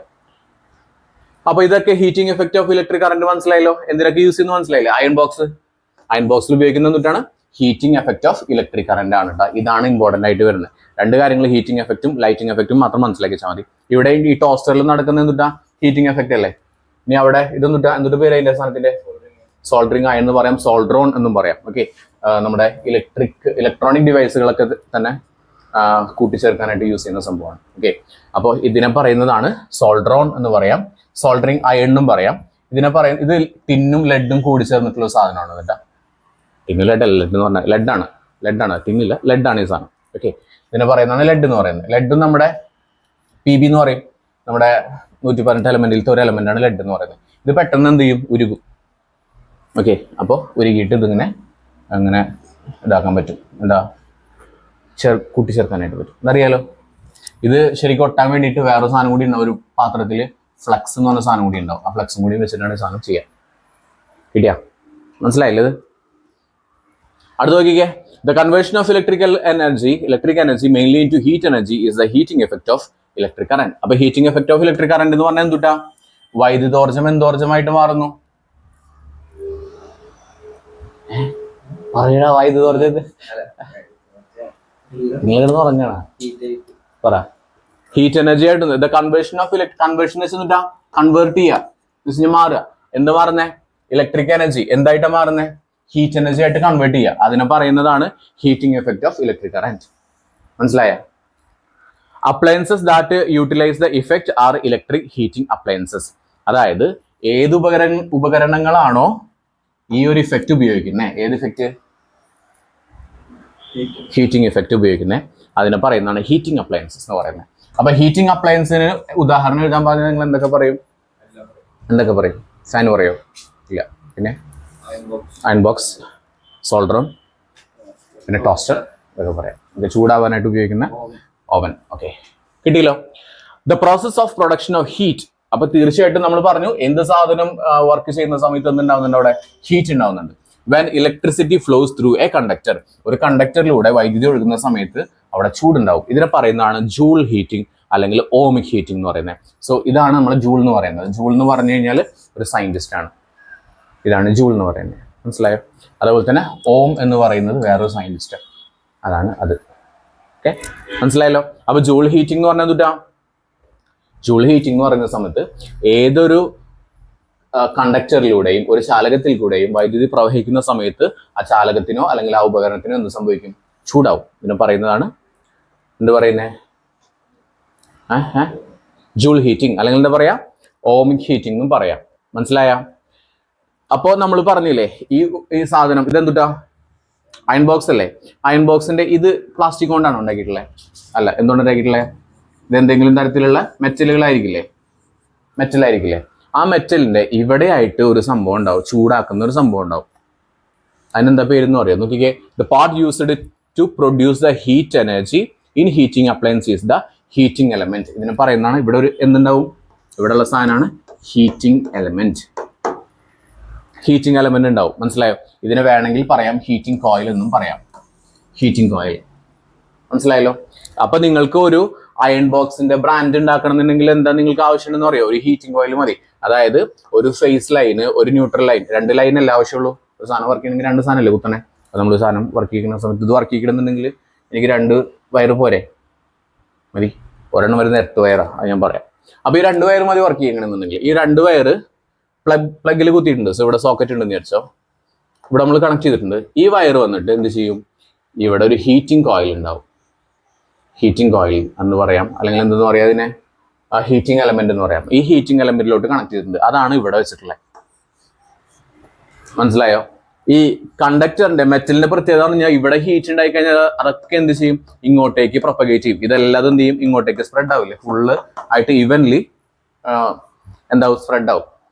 അപ്പൊ ഇതൊക്കെ heating effect of electric current മനസ്സിലായല്ലോ. എന്തിനൊക്കെ യൂസ് ചെയ്യുന്നു മനസ്സിലായില്ലേ? അയൺ ബോക്സിൽ ഉപയോഗിക്കുന്ന എന്നിട്ടാണ് heating effect of electric current ആണ് കേട്ടോ. ഇതാണ് ഇമ്പോർട്ടന്റ് ആയിട്ട് വരുന്നത്. 2 കാര്യങ്ങൾ, ഹീറ്റിംഗ് എഫക്റ്റും ലൈറ്റിംഗ് എഫക്റ്റും മാത്രം മനസ്സിലാക്കി വെച്ചാൽ മതി. ഇവിടെ ഈ ടോസ്റ്ററിൽ നടക്കുന്ന എന്തുട്ടാ, ഹീറ്റിംഗ് എഫക്റ്റ് അല്ലേ. ഇനി അവിടെ എന്തൊരു പേര് അതിന്റെ സാധനത്തിന്റെ? സോൾഡറിങ് അയൺ എന്ന് പറയാം, സോൾഡ്രോൺ എന്നും പറയാം. ഓക്കെ, നമ്മുടെ ഇലക്ട്രോണിക് ഡിവൈസുകളൊക്കെ തന്നെ കൂട്ടിച്ചേർക്കാനായിട്ട് യൂസ് ചെയ്യുന്ന സംഭവമാണ്. ഓക്കെ, അപ്പോൾ ഇതിനെ പറയുന്നതാണ് സോൾഡ്രോൺ എന്ന് പറയാം, സോൾഡറിങ് അയൺ എന്നും പറയാം. ഇതിനെ ഇത് ടിന്നും ലെഡും കൂടി ചേർന്നിട്ടുള്ള സാധനമാണ് കേട്ടോ. ടിന്ന് ലെഡ് അല്ല, ലെഡ് എന്ന് പറഞ്ഞാൽ ലെഡാണ്, ടിന്നില്ല, ലെഡാണ് ഈ സാധനം. ഓക്കെ, ഇതിനെ പറയുന്നതാണ് ലെഡ് എന്ന് പറയുന്നത്. ലെഡും നമ്മുടെ PB എന്ന് പറയും, നമ്മുടെ 118 എലമെന്റിലത്തെ ഒരു എലമെന്റാണ് ലെഡ് എന്ന് പറയുന്നത്. ഇത് പെട്ടെന്ന് എന്ത് ചെയ്യും, ഉരുകും. ഓക്കെ, അപ്പോൾ ഉരുകിയിട്ട് ഇതിങ്ങനെ അങ്ങനെ ഇതാക്കാൻ പറ്റും, എന്താ കൂട്ടിച്ചേർക്കാനായിട്ട് പറ്റും. അതറിയാലോ. ഇത് ശരിക്കും ഒട്ടാൻ വേണ്ടിയിട്ട് വേറെ സാധനം കൂടി ഉണ്ടാവും, ഒരു പാത്രത്തിൽ ഫ്ലക്സ് എന്ന് പറഞ്ഞ സാധനം കൂടി ഉണ്ടാവും. ആ ഫ്ലക്സും കൂടി വെച്ചിട്ടാണ് ഈ സാധനം ചെയ്യാം. കിട്ടിയാ? മനസ്സിലായില്ലേ? ഇത് അടുത്ത് നോക്കിക്കേ. The conversion of electric energy mainly into heat energy is the heating effect of electric current. അപ്പൊ heating effect of electric current എന്ന് പറഞ്ഞാൽ എന്തുട്ടാ? വൈദ്യുതോർജ്ജം എന്തോർജ്ജമായിട്ട് മാറുന്നു? പറയടാ, വൈദ്യുതോർജ്ജം നിങ്ങളിന്ന് പറഞ്ഞാണോ? പറ. ഹീറ്റ് എനർജി ആയിട്ട് ദ കൺവേർഷൻ ഓഫ് കൺവേർഷൻ വെച്ചാ കൺവേർട്ട് ചെയ്യുക, മാറുക. എന്ത് മാറുന്നേ? ഇലക്ട്രിക് എനർജി എന്തായിട്ടാ മാറുന്നേ? ഹീറ്റ് എനർജി ആയിട്ട് കൺവേർട്ട് ചെയ്യുക. അതിനെ പറയുന്നതാണ് heating effect of electric current. മനസ്സിലായ? Appliances that utilize the effect are electric heating appliances. അതായത് ഏത് ഉപകരണങ്ങളാണോ ഈ ഒരു ഇഫക്റ്റ് ഉപയോഗിക്കുന്നത്, ഏത് ഇഫക്റ്റ്? ഹീറ്റിംഗ് ഇഫക്റ്റ് ഉപയോഗിക്കുന്നത്, അതിനെ പറയുന്നതാണ് ഹീറ്റിംഗ് അപ്ലയൻസസ് എന്ന് പറയുന്നത്. അപ്പൊ ഹീറ്റിംഗ് അപ്ലയൻസിന് ഉദാഹരണം എഴുതാൻ പറഞ്ഞാൽ നിങ്ങൾ എന്തൊക്കെ പറയും? ഫാൻ പറയോ? ഇല്ല. പിന്നെ അയൺ ബോക്സ്, സോൾഡറും, പിന്നെ ടോസ്റ്റർ ഇതൊക്കെ പറയാം. ഇത് ചൂടാവാനായിട്ട് ഉപയോഗിക്കുന്ന ഓവൻ. ഓക്കെ, കിട്ടിയല്ലോ. The process of production of heat. അപ്പൊ തീർച്ചയായിട്ടും നമ്മൾ പറഞ്ഞു എന്ത് സാധനം വർക്ക് ചെയ്യുന്ന സമയത്ത് എന്തുണ്ടാവുന്നുണ്ട്? അവിടെ ഹീറ്റ് ഉണ്ടാവുന്നുണ്ട്. When electricity flows through a conductor, ഒരു കണ്ടക്ടറിലൂടെ വൈദ്യുതി ഒഴുകുന്ന സമയത്ത് അവിടെ ചൂടുണ്ടാവും. ഇതിനെ പറയുന്നതാണ് ജൂൾ ഹീറ്റിംഗ് അല്ലെങ്കിൽ ഓമിക് ഹീറ്റിംഗ് എന്ന് പറയുന്നത്. സോ ഇതാണ് നമ്മൾ ജൂൾ എന്ന് പറയുന്നത്. ജൂൾ എന്ന് പറഞ്ഞു കഴിഞ്ഞാൽ ഒരു സയന്റിസ്റ്റ് ആണ്. ഇതാണ് ജൂൾ എന്ന് പറയുന്നത്. മനസ്സിലായോ? അതുപോലെ തന്നെ ഓം എന്ന് പറയുന്നത് വേറൊരു സയന്റിസ്റ്റ്, അതാണ് അത്. ഓക്കെ, മനസ്സിലായല്ലോ. അപ്പൊ ജൂൾ ഹീറ്റിംഗ് എന്ന് പറഞ്ഞാൽ എന്തുട്ടാ? ജൂൾ ഹീറ്റിംഗ് എന്ന് പറയുന്ന സമയത്ത് ഏതൊരു കണ്ടക്ടറിലൂടെയും ഒരു ചാലകത്തിൽ കൂടെയും വൈദ്യുതി പ്രവഹിക്കുന്ന സമയത്ത് ആ ചാലകത്തിനോ അല്ലെങ്കിൽ ആ ഉപകരണത്തിനോ എന്ത് സംഭവിക്കും? ചൂടാവും. ഇതിനെ പറയുന്നതാണ് എന്ത് പറയുന്നേ? ജൂൾ ഹീറ്റിംഗ് അല്ലെങ്കിൽ എന്താ പറയാ? ഓമിക് ഹീറ്റിംഗ് എന്നും പറയാം. മനസ്സിലായ? അപ്പോൾ നമ്മൾ പറഞ്ഞില്ലേ ഈ സാധനം ഇതെന്തുട്ടാ? അയൺ ബോക്സ് അല്ലേ? അയൺ ബോക്സിന്റെ ഇത് പ്ലാസ്റ്റിക് കൊണ്ടാണ് ഉണ്ടാക്കിയിട്ടുള്ളത്? അല്ല. എന്തുകൊണ്ട് ഉണ്ടാക്കിയിട്ടുള്ളത്? ഇത് എന്തെങ്കിലും തരത്തിലുള്ള മെറ്റലായിരിക്കില്ലേ? ആ മെറ്റലിന്റെ ഇവിടെ ആയിട്ട് ഒരു സംഭവം ഉണ്ടാവും, ചൂടാക്കുന്ന ഒരു സംഭവം ഉണ്ടാവും. അതിനെന്താ പേരെന്ന് പറയാം? നോക്കിക്കേ. The part used to produce the heat energy in heating appliance is the heating element. ഇതിനെ പറയുന്നതാണ് ഇവിടെ ഒരു എന്തുണ്ടാവും, ഇവിടെ ഉള്ള സാധനമാണ് ഹീറ്റിംഗ് എലമെന്റ്. ഹീറ്റിംഗ് എലമെന്റ് ഉണ്ടാവും, മനസ്സിലായോ? ഇതിനെ വേണമെങ്കിൽ പറയാം ഹീറ്റിംഗ് കോയിൽ എന്നും പറയാം. ഹീറ്റിംഗ് കോയിൽ മനസ്സിലായല്ലോ. അപ്പൊ നിങ്ങൾക്ക് ഒരു അയൺ ബോക്സിന്റെ ബ്രാൻഡ് ഉണ്ടാക്കണം എന്നുണ്ടെങ്കിൽ എന്താ നിങ്ങൾക്ക് ആവശ്യമുണ്ടെന്ന് പറയാം, ഒരു ഹീറ്റിംഗ് കോയിൽ മതി. അതായത് ഒരു ഫേസ് ലൈന്, ഒരു ന്യൂട്രൽ ലൈൻ, 2 ലൈൻ അല്ല ആവശ്യമുള്ളൂ. ഒരു സാധനം വർക്ക് ചെയ്യണമെങ്കിൽ 2 സാധനമല്ലേ കുത്തണേ. അത് നമ്മൾ സാധനം വർക്ക് ചെയ്യുന്ന സമയത്ത് ഇത് വർക്ക് ചെയ്യണമെന്നുണ്ടെങ്കിൽ എനിക്ക് 2 വയറ് പോരെ, മതി. ഒരെണ്ണം വരുന്ന 8 വയറാ, അത് ഞാൻ പറയാം. അപ്പൊ ഈ 2 വയർ മതി വർക്ക് ചെയ്യണമെന്നുണ്ടെങ്കിൽ. ഈ 2 വയറ് പ്ലഗിൽ കുത്തിയിട്ടുണ്ട്. സോ ഇവിടെ സോക്കറ്റ് ഉണ്ടെന്ന് വിചാരിച്ചോ, ഇവിടെ നമ്മൾ കണക്ട് ചെയ്തിട്ടുണ്ട്. ഈ വയർ വന്നിട്ട് എന്ത് ചെയ്യും, ഇവിടെ ഒരു ഹീറ്റിംഗ് കോയിൽ ഉണ്ടാവും. ഹീറ്റിംഗ് കോയിൽ എന്ന് പറയാം, അല്ലെങ്കിൽ എന്തെന്ന് പറയാം അതിനെ, ഹീറ്റിംഗ് എലമെന്റ് എന്ന് പറയാം. ഈ ഹീറ്റിംഗ് എലമെന്റിലോട്ട് കണക്ട് ചെയ്തിട്ടുണ്ട്. അതാണ് ഇവിടെ വെച്ചിട്ടുള്ളത്, മനസ്സിലായോ? ഈ കണ്ടക്ടറിന്റെ മെറ്റലിന്റെ പ്രത്യേകത എന്ന് പറഞ്ഞാൽ ഇവിടെ ഹീറ്റ് ഉണ്ടായി കഴിഞ്ഞാൽ അതൊക്കെ എന്ത് ചെയ്യും, ഇങ്ങോട്ടേക്ക് പ്രൊപ്പഗേറ്റ് ചെയ്യും. ഇതെല്ലാം എന്ത് ചെയ്യും, ഇങ്ങോട്ടേക്ക് സ്പ്രെഡ് ആവില്ലേ, ഫുള്ള് ആയിട്ട് ഈവൻലി എന്താവും, സ്പ്രെഡ് ആവും.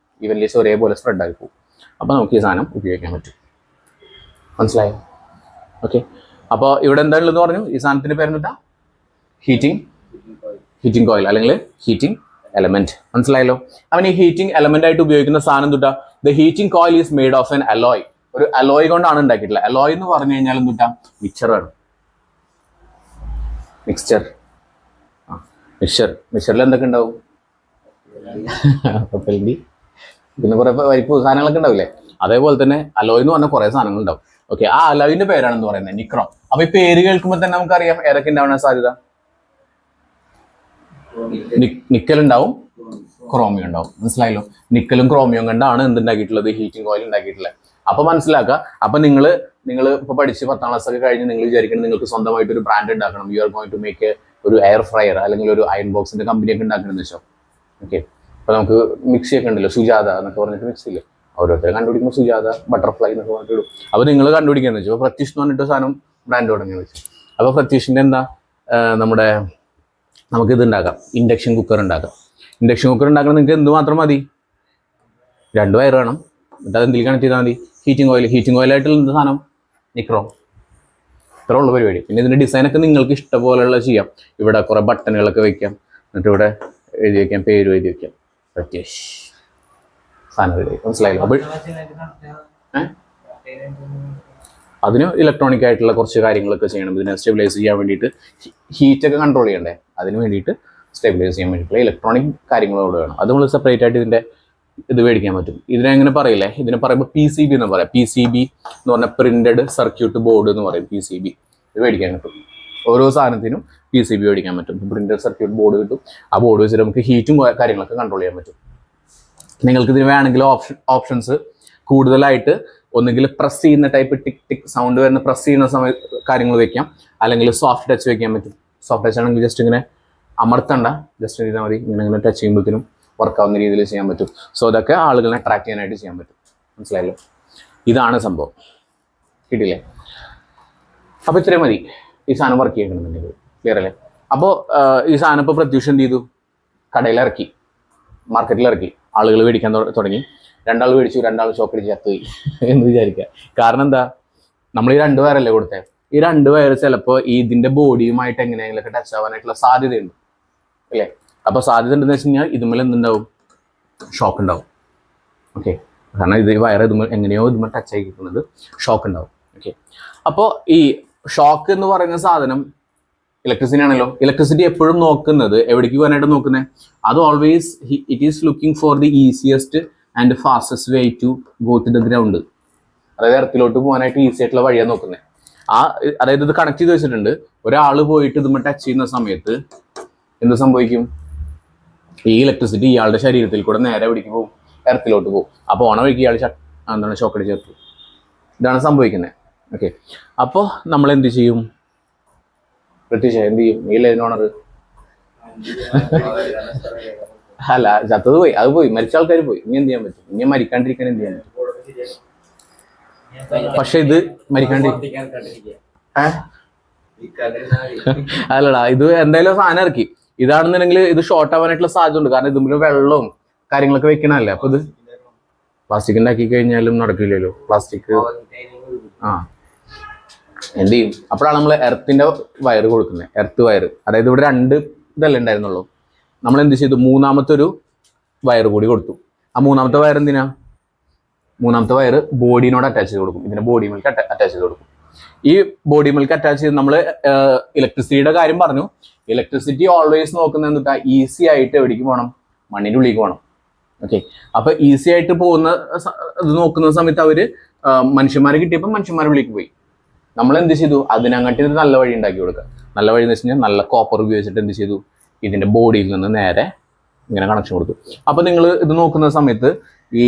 ഈവൻലി ഒരേപോലെ സ്പ്രെഡ് ആയി പോകും. അപ്പൊ നമുക്ക് ഈ സാധനം ഉപയോഗിക്കാൻ പറ്റും, മനസ്സിലായോ? ഓക്കെ. അപ്പോൾ ഇവിടെ എന്താണെന്ന് പറഞ്ഞു, ഈ സാധനത്തിന്റെ പേരെന്താ, ഹീറ്റിംഗ് കോയിൽ അല്ലെങ്കിൽ ഹീറ്റിംഗ് എലമെന്റ്, മനസ്സിലായല്ലോ. അവൻ ഈ ഹീറ്റിംഗ് എലമെന്റ് ആയിട്ട് ഉപയോഗിക്കുന്ന സാധനം എന്തുട്ടാ, the heating coil is made of an alloy. ഒരു അലോയ് കൊണ്ടാണ് ഉണ്ടാക്കിയിട്ടുള്ളത്. അലോയ് എന്ന് പറഞ്ഞു കഴിഞ്ഞാൽ എന്തുട്ടാ, മിക്സ്ചറാണ്. മിക്സ്ചറിൽ എന്തൊക്കെ ഉണ്ടാവും, പിന്നെ കുറെ വരിപ്പ് സാധനങ്ങളൊക്കെ ഉണ്ടാവില്ലേ. അതേപോലെ തന്നെ അലോയ് എന്ന് പറഞ്ഞ കുറെ സാധനങ്ങൾ ഉണ്ടാവും. ഓക്കെ, ആ അലോയിന്റെ പേരാണെന്ന് പറയുന്നത് നിക്രോം. അപ്പൊ ഈ പേര് കേൾക്കുമ്പോൾ തന്നെ നമുക്കറിയാം ഏതൊക്കെ ഉണ്ടാവാൻ സാധ്യത. നിക്കൽ ഉണ്ടാവും, ക്രോമിയം ഉണ്ടാവും, മനസ്സിലായല്ലോ. നിക്കലും ക്രോമിയം കൊണ്ടാണ് എന്തുണ്ടാക്കിയിട്ടുള്ളത്, ഹീറ്റിംഗ് കോയിൽ ഉണ്ടാക്കിയിട്ടുള്ളത്. അപ്പൊ മനസ്സിലാക്കുക. അപ്പൊ നിങ്ങൾ ഇപ്പൊ പഠിച്ച് 10ാം ക്ലാസ് ഒക്കെ കഴിഞ്ഞ് നിങ്ങൾ വിചാരിക്കണം നിങ്ങൾക്ക് സ്വന്തമായിട്ട് ഒരു ബ്രാൻഡ് ഉണ്ടാക്കണം, you are going to make ഒരു എയർ ഫ്രയർ അല്ലെങ്കിൽ ഒരു അയൺ ബോക്സിന്റെ കമ്പനിയൊക്കെ ഉണ്ടാക്കണമെന്ന് വെച്ചോ. ഓക്കെ, അപ്പൊ നമുക്ക് മിക്സി ഒക്കെ ഉണ്ടല്ലോ, സുജാത എന്നൊക്കെ പറഞ്ഞിട്ട് മിക്സി ഇല്ലേ, ഓരോരുത്തരും കണ്ടുപിടിക്കുമ്പോൾ സുജാത, ബട്ടർഫ്ലൈ എന്നൊക്കെ പറഞ്ഞിട്ട് ഇടും. അപ്പൊ നിങ്ങൾ കണ്ടുപിടിക്കാന്ന് വെച്ചു. അപ്പൊ പ്രത്യക്ഷ് എന്ന് പറഞ്ഞിട്ട് സാധനം ബ്രാൻഡ് തുടങ്ങിയെന്ന് വെച്ചു. അപ്പൊ പ്രത്യക്ഷിന്റെ എന്താ, നമുക്ക് ഇത് ഉണ്ടാക്കാം, ഇൻഡക്ഷൻ കുക്കർ ഉണ്ടാക്കാം. ഇൻഡക്ഷൻ കുക്കർ ഉണ്ടാക്കണം നിങ്ങൾക്ക് എന്ത് മാത്രം മതി, 2 വയർ വേണം. എന്നിട്ട് അത് എന്തെങ്കിലും കണക്ട് ചെയ്താൽ മതി, ഹീറ്റിംഗ് ഓയിലായിട്ടുള്ള എന്ത് സാധനം, നിക്രോം. ഇത്ര ഉള്ള പരിപാടി. പിന്നെ ഇതിന്റെ ഡിസൈനൊക്കെ നിങ്ങൾക്ക് ഇഷ്ടപോലെയുള്ള ചെയ്യാം. ഇവിടെ കുറെ ബട്ടണുകളൊക്കെ വെക്കാം, എന്നിട്ട് ഇവിടെ എഴുതി വെക്കാം, പേര് എഴുതി വെക്കാം. പ്രത്യേഷ് സാധനം റെഡി, മനസ്സിലായല്ലോ. അപ്പോൾ അതിന് ഇലക്ട്രോണിക് ആയിട്ടുള്ള കുറച്ച് കാര്യങ്ങളൊക്കെ ചെയ്യണം. ഇതിനെ സ്റ്റെബിലൈസ് ചെയ്യാൻ വേണ്ടിയിട്ട്, ഹീറ്റൊക്കെ കൺട്രോൾ ചെയ്യണ്ടേ, അതിന് വേണ്ടിയിട്ട് സ്റ്റെബിലൈസ് ചെയ്യാൻ വേണ്ടിയിട്ടുള്ള ഇലക്ട്രോണിക് കാര്യങ്ങളോട് വേണം. അത് നമ്മൾ സെപ്പറേറ്റ് ആയിട്ട് ഇതിൻ്റെ ഇത് മേടിക്കാൻ പറ്റും. ഇതിനെ എങ്ങനെ പറയില്ലേ, ഇതിനെ പറയുമ്പോൾ PCB എന്ന് പറയാം. PCB എന്ന് പറഞ്ഞാൽ പ്രിന്റഡ് സർക്യൂട്ട് ബോർഡ് എന്ന് പറയും. PCB ഇത് മേടിക്കാൻ കിട്ടും. ഓരോ സാധനത്തിനും PCB മേടിക്കാൻ പറ്റും. പ്രിന്റഡ് സർക്യൂട്ട് ബോർഡ് കിട്ടും. ആ ബോർഡ് വെച്ചിട്ട് നമുക്ക് ഹീറ്റും കാര്യങ്ങളൊക്കെ കൺട്രോൾ ചെയ്യാൻ പറ്റും. നിങ്ങൾക്ക് ഇതിന് വേണമെങ്കിൽ ഓപ്ഷൻസ് കൂടുതലായിട്ട് ഒന്നുകിൽ പ്രസ് ചെയ്യുന്ന ടൈപ്പ് ടിക് ടിക് സൗണ്ട് വരുന്ന പ്രസ് ചെയ്യുന്ന കാര്യങ്ങൾ വെക്കാം, അല്ലെങ്കിൽ സോഫ്റ്റ് ടച്ച് വെക്കാൻ പറ്റും. സോഫ്റ്റ് ടച്ച് ആണെങ്കിൽ ജസ്റ്റ് ഇങ്ങനെ അമർത്തണ്ട, ജസ്റ്റ് ചെയ്താൽ മതി. ഇങ്ങനെ ടച്ച് ചെയ്യുമ്പോഴത്തേനും വർക്കാവുന്ന രീതിയിൽ ചെയ്യാൻ പറ്റും. സോ അതൊക്കെ ആളുകളെ അട്രാക്ട് ചെയ്യാനായിട്ട് ചെയ്യാൻ പറ്റും, മനസ്സിലായല്ലോ. ഇതാണ് സംഭവം, കിട്ടില്ലേ? അപ്പോൾ ഇത്രയും മതി ഈ സാധനം വർക്ക് ചെയ്യണമെന്നുണ്ടെങ്കിൽ. ക്ലിയർ അല്ലേ? അപ്പോൾ ഈ സാധനം ഇപ്പോൾ പ്രത്യൂഷം എന്ത് ചെയ്തു, കടയിലിറക്കി, മാർക്കറ്റിലിറക്കി, ആളുകൾ മേടിക്കാൻ തുടങ്ങി. 2 ആൾ മേടിച്ചു, 2 ആൾ ഷോക്കടിച്ച് ചത്തുപോയി എന്ന് വിചാരിക്കുക. കാരണം എന്താ, നമ്മൾ ഈ 2 വയറല്ലേ കൊടുത്തേ. ഈ 2 വയർ ചിലപ്പോൾ ഇതിന്റെ ബോഡിയുമായിട്ട് എങ്ങനെയെങ്കിലൊക്കെ ടച്ച് ആവാനായിട്ടുള്ള സാധ്യതയുണ്ട്, അല്ലേ? അപ്പോൾ സാധ്യത ഉണ്ടെന്ന് വെച്ച് കഴിഞ്ഞാൽ ഇതുമേൽ എന്തുണ്ടാവും, ഷോക്ക് ഉണ്ടാവും. ഓക്കെ, കാരണം ഇത് വയർ എങ്ങനെയോ ഇതുമേൽ ടച്ച് ആയി കിട്ടുന്നത് ഷോക്ക് ഉണ്ടാവും. ഓക്കെ, അപ്പോൾ ഈ ഷോക്ക് എന്ന് പറയുന്ന സാധനം ഇലക്ട്രിസിറ്റി ആണല്ലോ. ഇലക്ട്രിസിറ്റി എപ്പോഴും നോക്കുന്നത് എവിടേക്ക് പോകാനായിട്ട് നോക്കുന്നത്, അത് always it is looking for the easiest and fastest way to go to the ground. അതായത് എർത്തിലോട്ട് പോകാനായിട്ട് ഈസി ആയിട്ടുള്ള വഴിയാണ് നോക്കുന്നത്. അതായത് ഇത് കണക്ട് ചെയ്ത് വെച്ചിട്ടുണ്ട്. ഒരാൾ പോയിട്ട് ഇതുമ്പോൾ ടച്ച് ചെയ്യുന്ന സമയത്ത് എന്ത് സംഭവിക്കും, ഈ ഇലക്ട്രിസിറ്റി ഇയാളുടെ ശരീരത്തിൽ കൂടെ നേരെ എവിടേക്ക് പോകും, എർത്തിലോട്ട് പോകും. അപ്പോൾ ഓണ വഴിക്ക് ഇയാൾ ഷോക്കടിച്ച് ചേർത്തു. ഇതാണ് സംഭവിക്കുന്നത്. ഓക്കെ, അപ്പോൾ നമ്മൾ എന്ത് ചെയ്യും, ബ്രിട്ടീഷ് എന്ത് ചെയ്യും, ഈ ലൈൻ ഓണർ അല്ല ചത്തത് പോയി, അത് പോയി, മരിച്ച ആൾക്കാർ പോയി. ഇനി എന്ത് ചെയ്യാൻ പറ്റും, ഇനി മരിക്കാണ്ടിരിക്കാൻ എന്ത് ചെയ്യാൻ പറ്റും? പക്ഷെ ഇത് അല്ലടാ, ഇത് എന്തായാലും സാധനം ഇറക്കി. ഇതാണെന്നുണ്ടെങ്കിൽ ഇത് ഷോർട്ട് ആവാനായിട്ടുള്ള സാധ്യത ഉണ്ട്. കാരണം ഇതുമ്പോൾ വെള്ളവും കാര്യങ്ങളൊക്കെ വെക്കണല്ലേ. അപ്പൊ ഇത് പ്ലാസ്റ്റിക് ഉണ്ടാക്കി കഴിഞ്ഞാലും നടക്കില്ലല്ലോ. പ്ലാസ്റ്റിക് എന്ത് ചെയ്യും? അപ്പോഴാണ് നമ്മൾ എർത്തിന്റെ വയർ കൊടുക്കുന്നത്, എർത്ത് വയർ. അതായത് ഇവിടെ 2 ഇതല്ലേ ഉണ്ടായിരുന്നുള്ളൂ. നമ്മൾ എന്ത് ചെയ്തു? മൂന്നാമത്തെ ഒരു വയർ കൂടി കൊടുത്തു. ആ മൂന്നാമത്തെ വയർ എന്തിനാ? മൂന്നാമത്തെ വയർ ബോഡിനോട് അറ്റാച്ച് ചെയ്ത് കൊടുക്കും. ഇതിന്റെ ബോഡി മിൽക്ക് അറ്റാച്ച് ചെയ്ത് കൊടുക്കും. ഈ ബോഡി മിൽക്ക് അറ്റാച്ച് ചെയ്ത് നമ്മൾ ഇലക്ട്രിസിറ്റിയുടെ കാര്യം പറഞ്ഞു. ഇലക്ട്രിസിറ്റി ഓൾവേസ് നോക്കുന്നത് എന്നിട്ടാ ഈസി ആയിട്ട് എവിടേക്ക് പോകണം? മണ്ണിൻ്റെ ഉള്ളിലേക്ക് പോകണം. ഓക്കെ, അപ്പൊ ഈസി ആയിട്ട് പോകുന്ന ഇത് നോക്കുന്ന സമയത്ത് അവര് മനുഷ്യന്മാരെ കിട്ടിയപ്പോൾ മനുഷ്യന്മാരുടെ ഉള്ളിലേക്ക് പോയി. നമ്മൾ എന്ത് ചെയ്തു? അതിനങ്ങോട്ട് നല്ല വഴി ഉണ്ടാക്കി കൊടുക്കുക. നല്ല വഴി എന്ന് വെച്ച് കഴിഞ്ഞാൽ നല്ല കോപ്പർ ഉപയോഗിച്ചിട്ട് എന്ത് ചെയ്തു? ഇതിന്റെ ബോഡിയിൽ നിന്ന് നേരെ ഇങ്ങനെ കണക്ഷൻ കൊടുത്തു. അപ്പൊ നിങ്ങൾ ഇത് നോക്കുന്ന സമയത്ത്, ഈ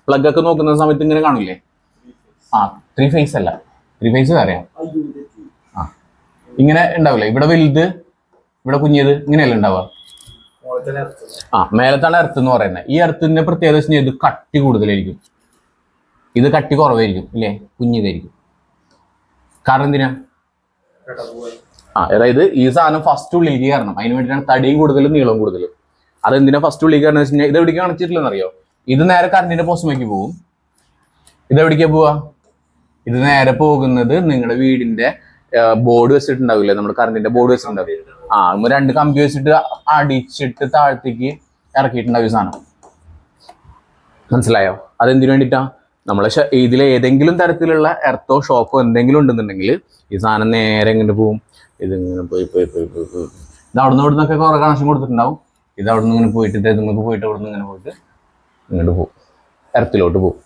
പ്ലഗ് ഒക്കെ നോക്കുന്ന സമയത്ത് ഇങ്ങനെ കാണില്ലേ? 3 ഫേസ് അല്ല, 3 ഫേസ് വേറെയാ. ഇങ്ങനെ ഉണ്ടാവില്ലേ? ഇവിടെ വലുത്, ഇവിടെ കുഞ്ഞത്, ഇങ്ങനെയല്ല ഉണ്ടാവുക. മേലത്താണ് എർത്ത് എന്ന് പറയുന്നത്. ഈ എർത്തിന്റെ പ്രത്യേകത വെച്ച് കഴിഞ്ഞാൽ ഇത് കട്ടി കൂടുതലായിരിക്കും, ഇത് കട്ടി കുറവായിരിക്കും, ഇല്ലേ? കുഞ്ഞിതായിരിക്കും. കാരണം എന്തിനാ? അതായത് ഈ സാധനം ഫസ്റ്റ് ഉള്ളിലേക്ക് കയറണം. അതിന് വേണ്ടിയിട്ടാണ് തടിയും കൂടുതലും നീളവും കൂടുതലും. അതെന്തിനാ ഫസ്റ്റ് ഉള്ളിലേക്ക് കയറണം വെച്ച് കഴിഞ്ഞാൽ, ഇത് എവിടേക്ക് കാണിച്ചിട്ടില്ലെന്ന് അറിയോ? ഇത് നേരെ കറണ്ടിന്റെ പോസ്റ്റുമേക്ക് പോകും. ഇത് എവിടേക്കാ പോവാ? ഇത് നേരെ പോകുന്നത് നിങ്ങളുടെ വീടിന്റെ ബോർഡ് വെച്ചിട്ടുണ്ടാവില്ലേ? നമ്മുടെ കറണ്ടിന്റെ ബോർഡ് വെച്ചിട്ടുണ്ടാവില്ല. 2 കമ്പി വെച്ചിട്ട് അടിച്ചിട്ട് താഴത്തേക്ക് ഇറക്കിയിട്ടുണ്ടാവും ഈ സാധനം. മനസ്സിലായോ? അതെന്തിനു വേണ്ടിയിട്ടാ? നമ്മളെ ഇതിൽ ഏതെങ്കിലും തരത്തിലുള്ള എർത്തോ ഷോക്കോ എന്തെങ്കിലും ഉണ്ടെന്നുണ്ടെങ്കിൽ ഈ സാധനം നേരെ ഇങ്ങനെ പോവും. ഇതിങ്ങനെ പോയി ഇത് അവിടെ നിന്നൊക്കെ കുറെ കണക്ഷൻ കൊടുത്തിട്ടുണ്ടാവും. ഇത് അവിടെ നിന്ന് ഇങ്ങനെ പോയിട്ട് നിങ്ങൾക്ക് പോയിട്ട് അവിടെ നിന്ന് ഇങ്ങനെ പോയിട്ട് ഇങ്ങോട്ട് പോകും, എർത്തിലോട്ട് പോകും.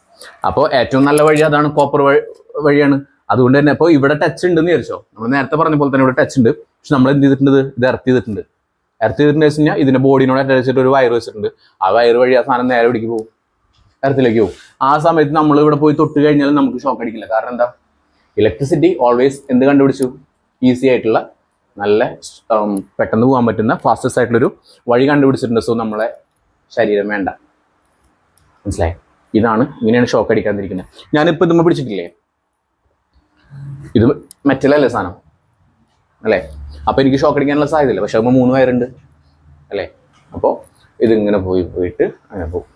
അപ്പോൾ ഏറ്റവും നല്ല വഴി അതാണ്, കോപ്പർ വഴിയാണ്. അതുകൊണ്ട് തന്നെ ഇപ്പോൾ ഇവിടെ ടച്ച് ഉണ്ടെന്ന് വിചാരിച്ചോ, നമ്മൾ നേരത്തെ പറഞ്ഞ പോലെ തന്നെ ഇവിടെ ടച്ച് ഉണ്ട്. പക്ഷെ നമ്മൾ എന്ത് ചെയ്തിട്ടുണ്ട്? ഇത് എർത്ത് ചെയ്തിട്ടുണ്ട്. എർത്ത് ചെയ്തിട്ടുണ്ട് വെച്ച് കഴിഞ്ഞാൽ ഇതിന്റെ ബോഡിനോട് അറ്റാച്ച് ചെയ്തിട്ട് ഒരു വയർ വെച്ചിട്ടുണ്ട്. ആ വയർ വഴി ആ സാധനം നേരെ എവിടേക്ക് പോകും? എർത്തിലേക്ക് പോകും. ആ സമയത്ത് നമ്മൾ ഇവിടെ പോയി തൊട്ട് കഴിഞ്ഞാൽ നമുക്ക് ഷോക്ക് അടിക്കില്ല. കാരണം എന്താ? ഇലക്ട്രിസിറ്റി ഓൾവേസ് എന്ത് കണ്ടുപിടിച്ചു? ഈസി ആയിട്ടുള്ള, നല്ല പെട്ടെന്ന് പോകാൻ പറ്റുന്ന, ഫാസ്റ്റസ്റ്റ് ആയിട്ടുള്ളൊരു വഴി കണ്ടുപിടിച്ചിട്ടുണ്ട്. സോ നമ്മളെ ശരീരം വേണ്ട. മനസ്സിലായി? ഇതാണ്, ഇങ്ങനെയാണ് ഷോക്ക് അടിക്കാതിരിക്കുന്നത്. ഞാനിപ്പോൾ ഇതുമ്മ പിടിച്ചിട്ടില്ലേ? ഇത് മെറ്റലല്ലേ സാധനം അല്ലേ? അപ്പോൾ എനിക്ക് ഷോക്ക് അടിക്കാനുള്ള സാധ്യതയില്ല. പക്ഷെ അപ്പോൾ 3 വയറുണ്ട് അല്ലേ? അപ്പോൾ ഇതിങ്ങനെ പോയിട്ട് അങ്ങനെ പോകും.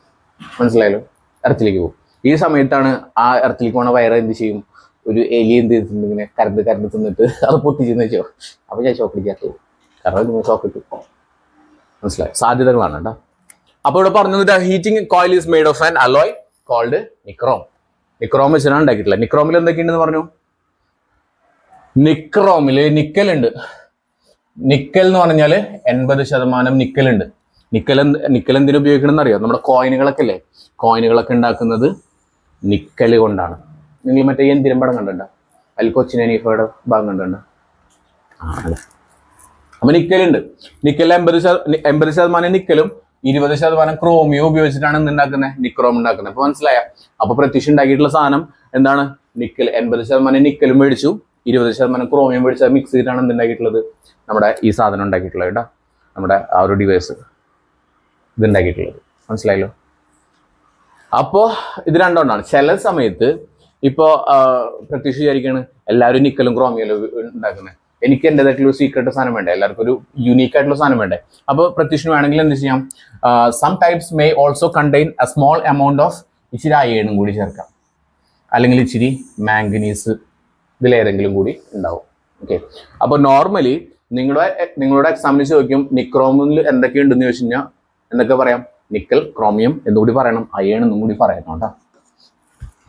മനസ്സിലായല്ലോ? എർത്തിലേക്ക് പോകും. ഈ സമയത്താണ് ആ എർത്തിലേക്ക് പോണ വയറ് എന്ത് ചെയ്യും? ഒരു എലി എന്ത് ചെയ്തിട്ടുണ്ട്? ഇങ്ങനെ കരണ്ട് തിന്നിട്ട് അത് പൊട്ടിച്ചെന്ന് വെച്ചോ. അപ്പോൾ ഞാൻ ഷോക്ക് അടിക്കാത്ത പോകും. കാരണം നിങ്ങൾ ഷോക്ക് ഇട്ടു. മനസ്സിലായി? സാധ്യതകളാണ് കേട്ടോ. അപ്പോൾ ഇവിടെ പറഞ്ഞത് heating coil is made of an alloy called nichrome. Nichrome വെച്ചാണ് ഉണ്ടാക്കിയിട്ടില്ല. നിക്രോമിൽ എന്തൊക്കെയുണ്ടെന്ന് പറഞ്ഞു? നിക്രോമില് നിക്കൽ ഉണ്ട്. നിക്കൽ എന്ന് പറഞ്ഞാൽ 80% നിക്കൽ ഉണ്ട്. നിക്കൽ എന്തിനു ഉപയോഗിക്കണം എന്നറിയോ? നമ്മുടെ കോയിനുകളൊക്കെ അല്ലേ? കോയിനുകളൊക്കെ ഉണ്ടാക്കുന്നത് നിക്കൽ കൊണ്ടാണ്. നിങ്ങൾ മറ്റേ എന്തിനും പടം കണ്ടിട്ടുണ്ടോ? അതിൽ കൊച്ചിൻ ഹനീഫയുടെ ഭാഗം കണ്ടിട്ടുണ്ടോ? അതെ. അപ്പൊ നിക്കലുണ്ട്. നിക്കലിൽ 80% നിക്കലും 20% ക്രോമിയോ ഉപയോഗിച്ചിട്ടാണ് എന്തുണ്ടാക്കുന്നത്? നിക്രോം ഉണ്ടാക്കുന്നത്. അപ്പൊ മനസ്സിലായ? അപ്പൊ പ്രത്യക്ഷ ഉണ്ടാക്കിയിട്ടുള്ള സാധനം എന്താണ്? നിക്കൽ. 80% നിക്കലും മേടിച്ചു, 20% ക്രോമിയം മേടിച്ച് മിക്സ് ചെയ്തിട്ടാണ് എന്തുണ്ടാക്കിയിട്ടുള്ളത്? നമ്മുടെ ഈ സാധനം ഉണ്ടാക്കിയിട്ടുള്ളത് കേട്ടോ. നമ്മുടെ ആ ഒരു ഡിവൈസ് ഇതുണ്ടാക്കിയിട്ടുള്ളത്. മനസ്സിലായല്ലോ? അപ്പോൾ ഇത് രണ്ടുകൊണ്ടാണ്. ചില സമയത്ത് ഇപ്പോൾ പ്രത്യക്ഷ വിചാരിക്കുകയാണ് എല്ലാവരും നിക്കലും ക്രോമിയലും ഉണ്ടാക്കുന്നത്. എനിക്ക് എൻ്റെതായിട്ടുള്ള സീക്രട്ട് സാധനം വേണ്ടേ? എല്ലാവർക്കും ഒരു യൂണീക്ക് ആയിട്ടുള്ള സാധനം വേണ്ടേ? അപ്പോൾ പ്രത്യക്ഷന് വേണമെങ്കിൽ എന്ത് ചെയ്യാം? Some types may also contain a small amount of ഇച്ചിരി അയേണും കൂടി ചേർക്കാം, അല്ലെങ്കിൽ ഇച്ചിരി മാംഗനീസ്, ഇതിലേതെങ്കിലും കൂടി ഉണ്ടാവും. ഓക്കെ. അപ്പോൾ നോർമലി നിങ്ങളുടെ എക്സാമിന് ചോദിക്കും നിക്രോമിൽ എന്തൊക്കെയുണ്ടെന്ന് ചോദിച്ചു കഴിഞ്ഞാൽ എന്തൊക്കെ പറയാം? നിക്കൽ, ക്രോമിയം എന്നുകൂടി പറയണം, അയേൺ എന്നും കൂടി പറയണം കേട്ടോ.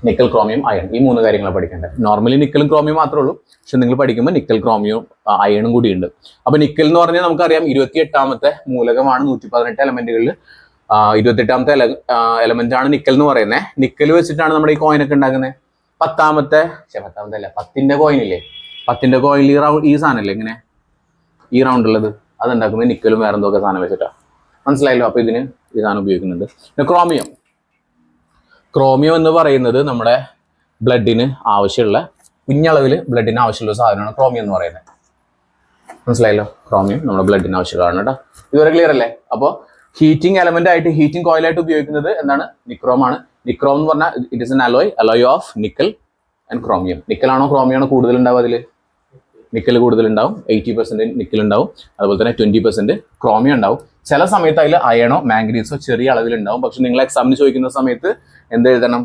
നിക്കൽ, ക്രോമിയം, അയൺ, ഈ 3 കാര്യങ്ങളാണ് പഠിക്കേണ്ടത്. നോർമലി നിക്കലും ക്രോമിയം മാത്രമേ ഉള്ളൂ. പക്ഷെ നിങ്ങൾ പഠിക്കുമ്പോൾ നിക്കൽ, ക്രോമിയം, അയണും കൂടി ഉണ്ട്. അപ്പൊ നിക്കൽ എന്ന് പറഞ്ഞാൽ നമുക്കറിയാം 28ാമത്തെ മൂലകമാണ് 118 എലമെന്റുകളിൽ. 28ാമത്തെ എലമെന്റ് ആണ് നിക്കൽ എന്ന് പറയുന്നത്. നിക്കൽ വെച്ചിട്ടാണ് നമ്മുടെ ഈ കോയിനൊക്കെ ഉണ്ടാക്കുന്നത്. 10ന്റെ കോയിനില്ലേ? 10ന്റെ കോയിനിൽ ഈ സാധനമല്ലേ ഇങ്ങനെ ഈ റൗണ്ട് ഉള്ളത്, അതുണ്ടാക്കുന്നത് നിക്കലും വേറെ എന്തൊക്കെ സാധനം വെച്ചിട്ടാണ്. മനസ്സിലായല്ലോ? അപ്പൊ ഇതിന് ഈ സാധനം ഉപയോഗിക്കുന്നുണ്ട്. പിന്നെ ക്രോമിയം എന്ന് പറയുന്നത് നമ്മുടെ ബ്ലഡിന് ആവശ്യമുള്ള, കുഞ്ഞളവിൽ ബ്ലഡിന് ആവശ്യമുള്ള സാധനമാണ് ക്രോമിയം എന്ന് പറയുന്നത്. മനസ്സിലായല്ലോ? ക്രോമിയം നമ്മുടെ ബ്ലഡിന് ആവശ്യമുള്ളതാണ് കേട്ടോ. ഇതുവരെ ക്ലിയർ അല്ലേ? അപ്പോൾ ഹീറ്റിംഗ് എലമെന്റ് ആയിട്ട്, ഹീറ്റിംഗ് കോയിലായിട്ട് ഉപയോഗിക്കുന്നത് എന്താണ്? നിക്രോം ആണ്. നിക്രോം എന്ന് പറഞ്ഞാൽ it is an alloy of nickel and chromium. നിക്കലാണോ ക്രോമിയാണോ കൂടുതൽ ഉണ്ടാവും? അതിൽ നിക്കൽ കൂടുതലുണ്ടാവും. 80% നിക്കൽ ഉണ്ടാവും. അതുപോലെ തന്നെ 20% ക്രോമിയം ഉണ്ടാവും. ചില സമയത്ത് അതിൽ അയണോ മാംഗനീസോ ചെറിയ അളവിലുണ്ടാവും. പക്ഷെ നിങ്ങൾ എക്സാമിന് ചോദിക്കുന്ന സമയത്ത് എന്ത് എഴുതണം?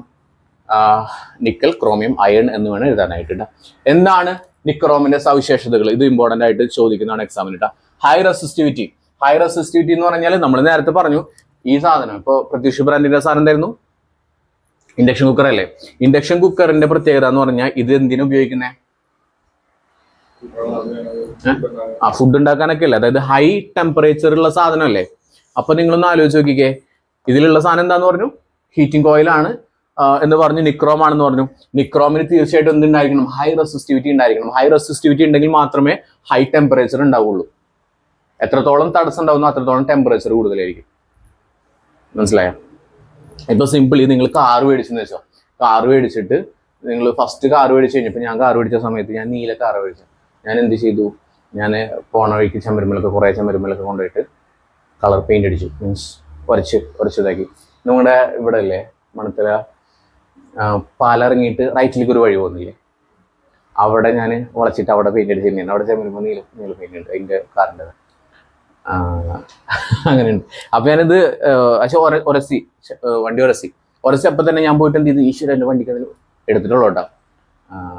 നിക്കൽ, ക്രോമിയം, അയൺ എന്ന് വേണം എഴുതാനായിട്ട് ട്ടാ. എന്താണ് നിക്രോമിന്റെ സവിശേഷതകൾ? ഇത് ഇമ്പോർട്ടന്റ് ആയിട്ട് ചോദിക്കുന്നതാണ് എക്സാമിന് ട്ടാ. High resistivity. ഹൈ റെസിസ്റ്റിവിറ്റി എന്ന് പറഞ്ഞാൽ നമ്മൾ നേരത്തെ പറഞ്ഞു ഈ സാധനം ഇപ്പോൾ പ്രത്യുഷ് ബ്രാൻഡിന്റെ സാധനം എന്തായിരുന്നു? ഇൻഡക്ഷൻ കുക്കർ അല്ലേ? ഇൻഡക്ഷൻ കുക്കറിന്റെ പ്രത്യേകത എന്ന് പറഞ്ഞാൽ ഇത് എന്തിനു ഉപയോഗിക്കുന്നത്? ഫുഡ് ഉണ്ടാക്കാനൊക്കെ അല്ലേ? അതായത് ഹൈ ടെമ്പറേച്ചർ ഉള്ള സാധനമല്ലേ? അപ്പൊ നിങ്ങളൊന്ന് ആലോചിച്ച് നോക്കിക്കേ, ഇതിലുള്ള സാധനം എന്താന്ന് പറഞ്ഞു? ഹീറ്റിംഗ് കോയിലാണ് എന്ന് പറഞ്ഞു, നിക്രോം ആണെന്ന് പറഞ്ഞു. നിക്രോമിന് തീർച്ചയായിട്ടും എന്തുണ്ടായിരിക്കണം? ഹൈ റെസിസ്റ്റിവിറ്റി ഉണ്ടായിരിക്കണം. ഹൈ റെസിസ്റ്റിവിറ്റി ഉണ്ടെങ്കിൽ മാത്രമേ ഹൈ ടെമ്പറേച്ചർ ഉണ്ടാവുള്ളൂ. എത്രത്തോളം തടസ്സം ഉണ്ടാവുന്നു അത്രത്തോളം ടെമ്പറേച്ചർ കൂടുതലായിരിക്കും. മനസ്സിലായോ? ഇപ്പൊ സിമ്പിളി നിങ്ങൾ കാറ് മേടിച്ചെന്ന് വെച്ചോ, കാറ് മേടിച്ചിട്ട് നിങ്ങൾ ഫസ്റ്റ് കാറ് മേടിച്ച് കഴിഞ്ഞപ്പോൾ, ഞാൻ കാറ് മേടിച്ച സമയത്ത് ഞാൻ നീല കാറ് മേടിച്ചു. ഞാൻ എന്ത് ചെയ്തു? ഞാൻ പോണ വഴിക്ക് ചെമ്പരുമ്പലൊക്കെ കുറേ ചെമ്പരുമ്പലൊക്കെ കൊണ്ടുപോയിട്ട് കളർ പെയിന്റ് അടിച്ചു. മീൻസ് ഉരച്ചതാക്കി. നിങ്ങളുടെ ഇവിടെ അല്ലേ മണത്തല പാലിറങ്ങിയിട്ട് റൈറ്റിലേക്ക് ഒരു വഴി പോകുന്നില്ലേ, അവിടെ ഞാൻ ഉളച്ചിട്ട് അവിടെ പെയിന്റ് അടിച്ചിരുന്നു. അവിടെ ചെമ്പരുമ്പോ നീല പെയിന്റ് ഉണ്ട് അതിൻ്റെ കാറിൻ്റെ. അങ്ങനെയുണ്ട്. അപ്പൊ ഞാനിത് വണ്ടി ഉരസി അപ്പൊ തന്നെ ഞാൻ പോയിട്ട് എന്ത് ചെയ്തു? ഈശ്വര എൻ്റെ വണ്ടിക്ക് അതിൽ എടുത്തിട്ടുള്ളൂ കേട്ടോ.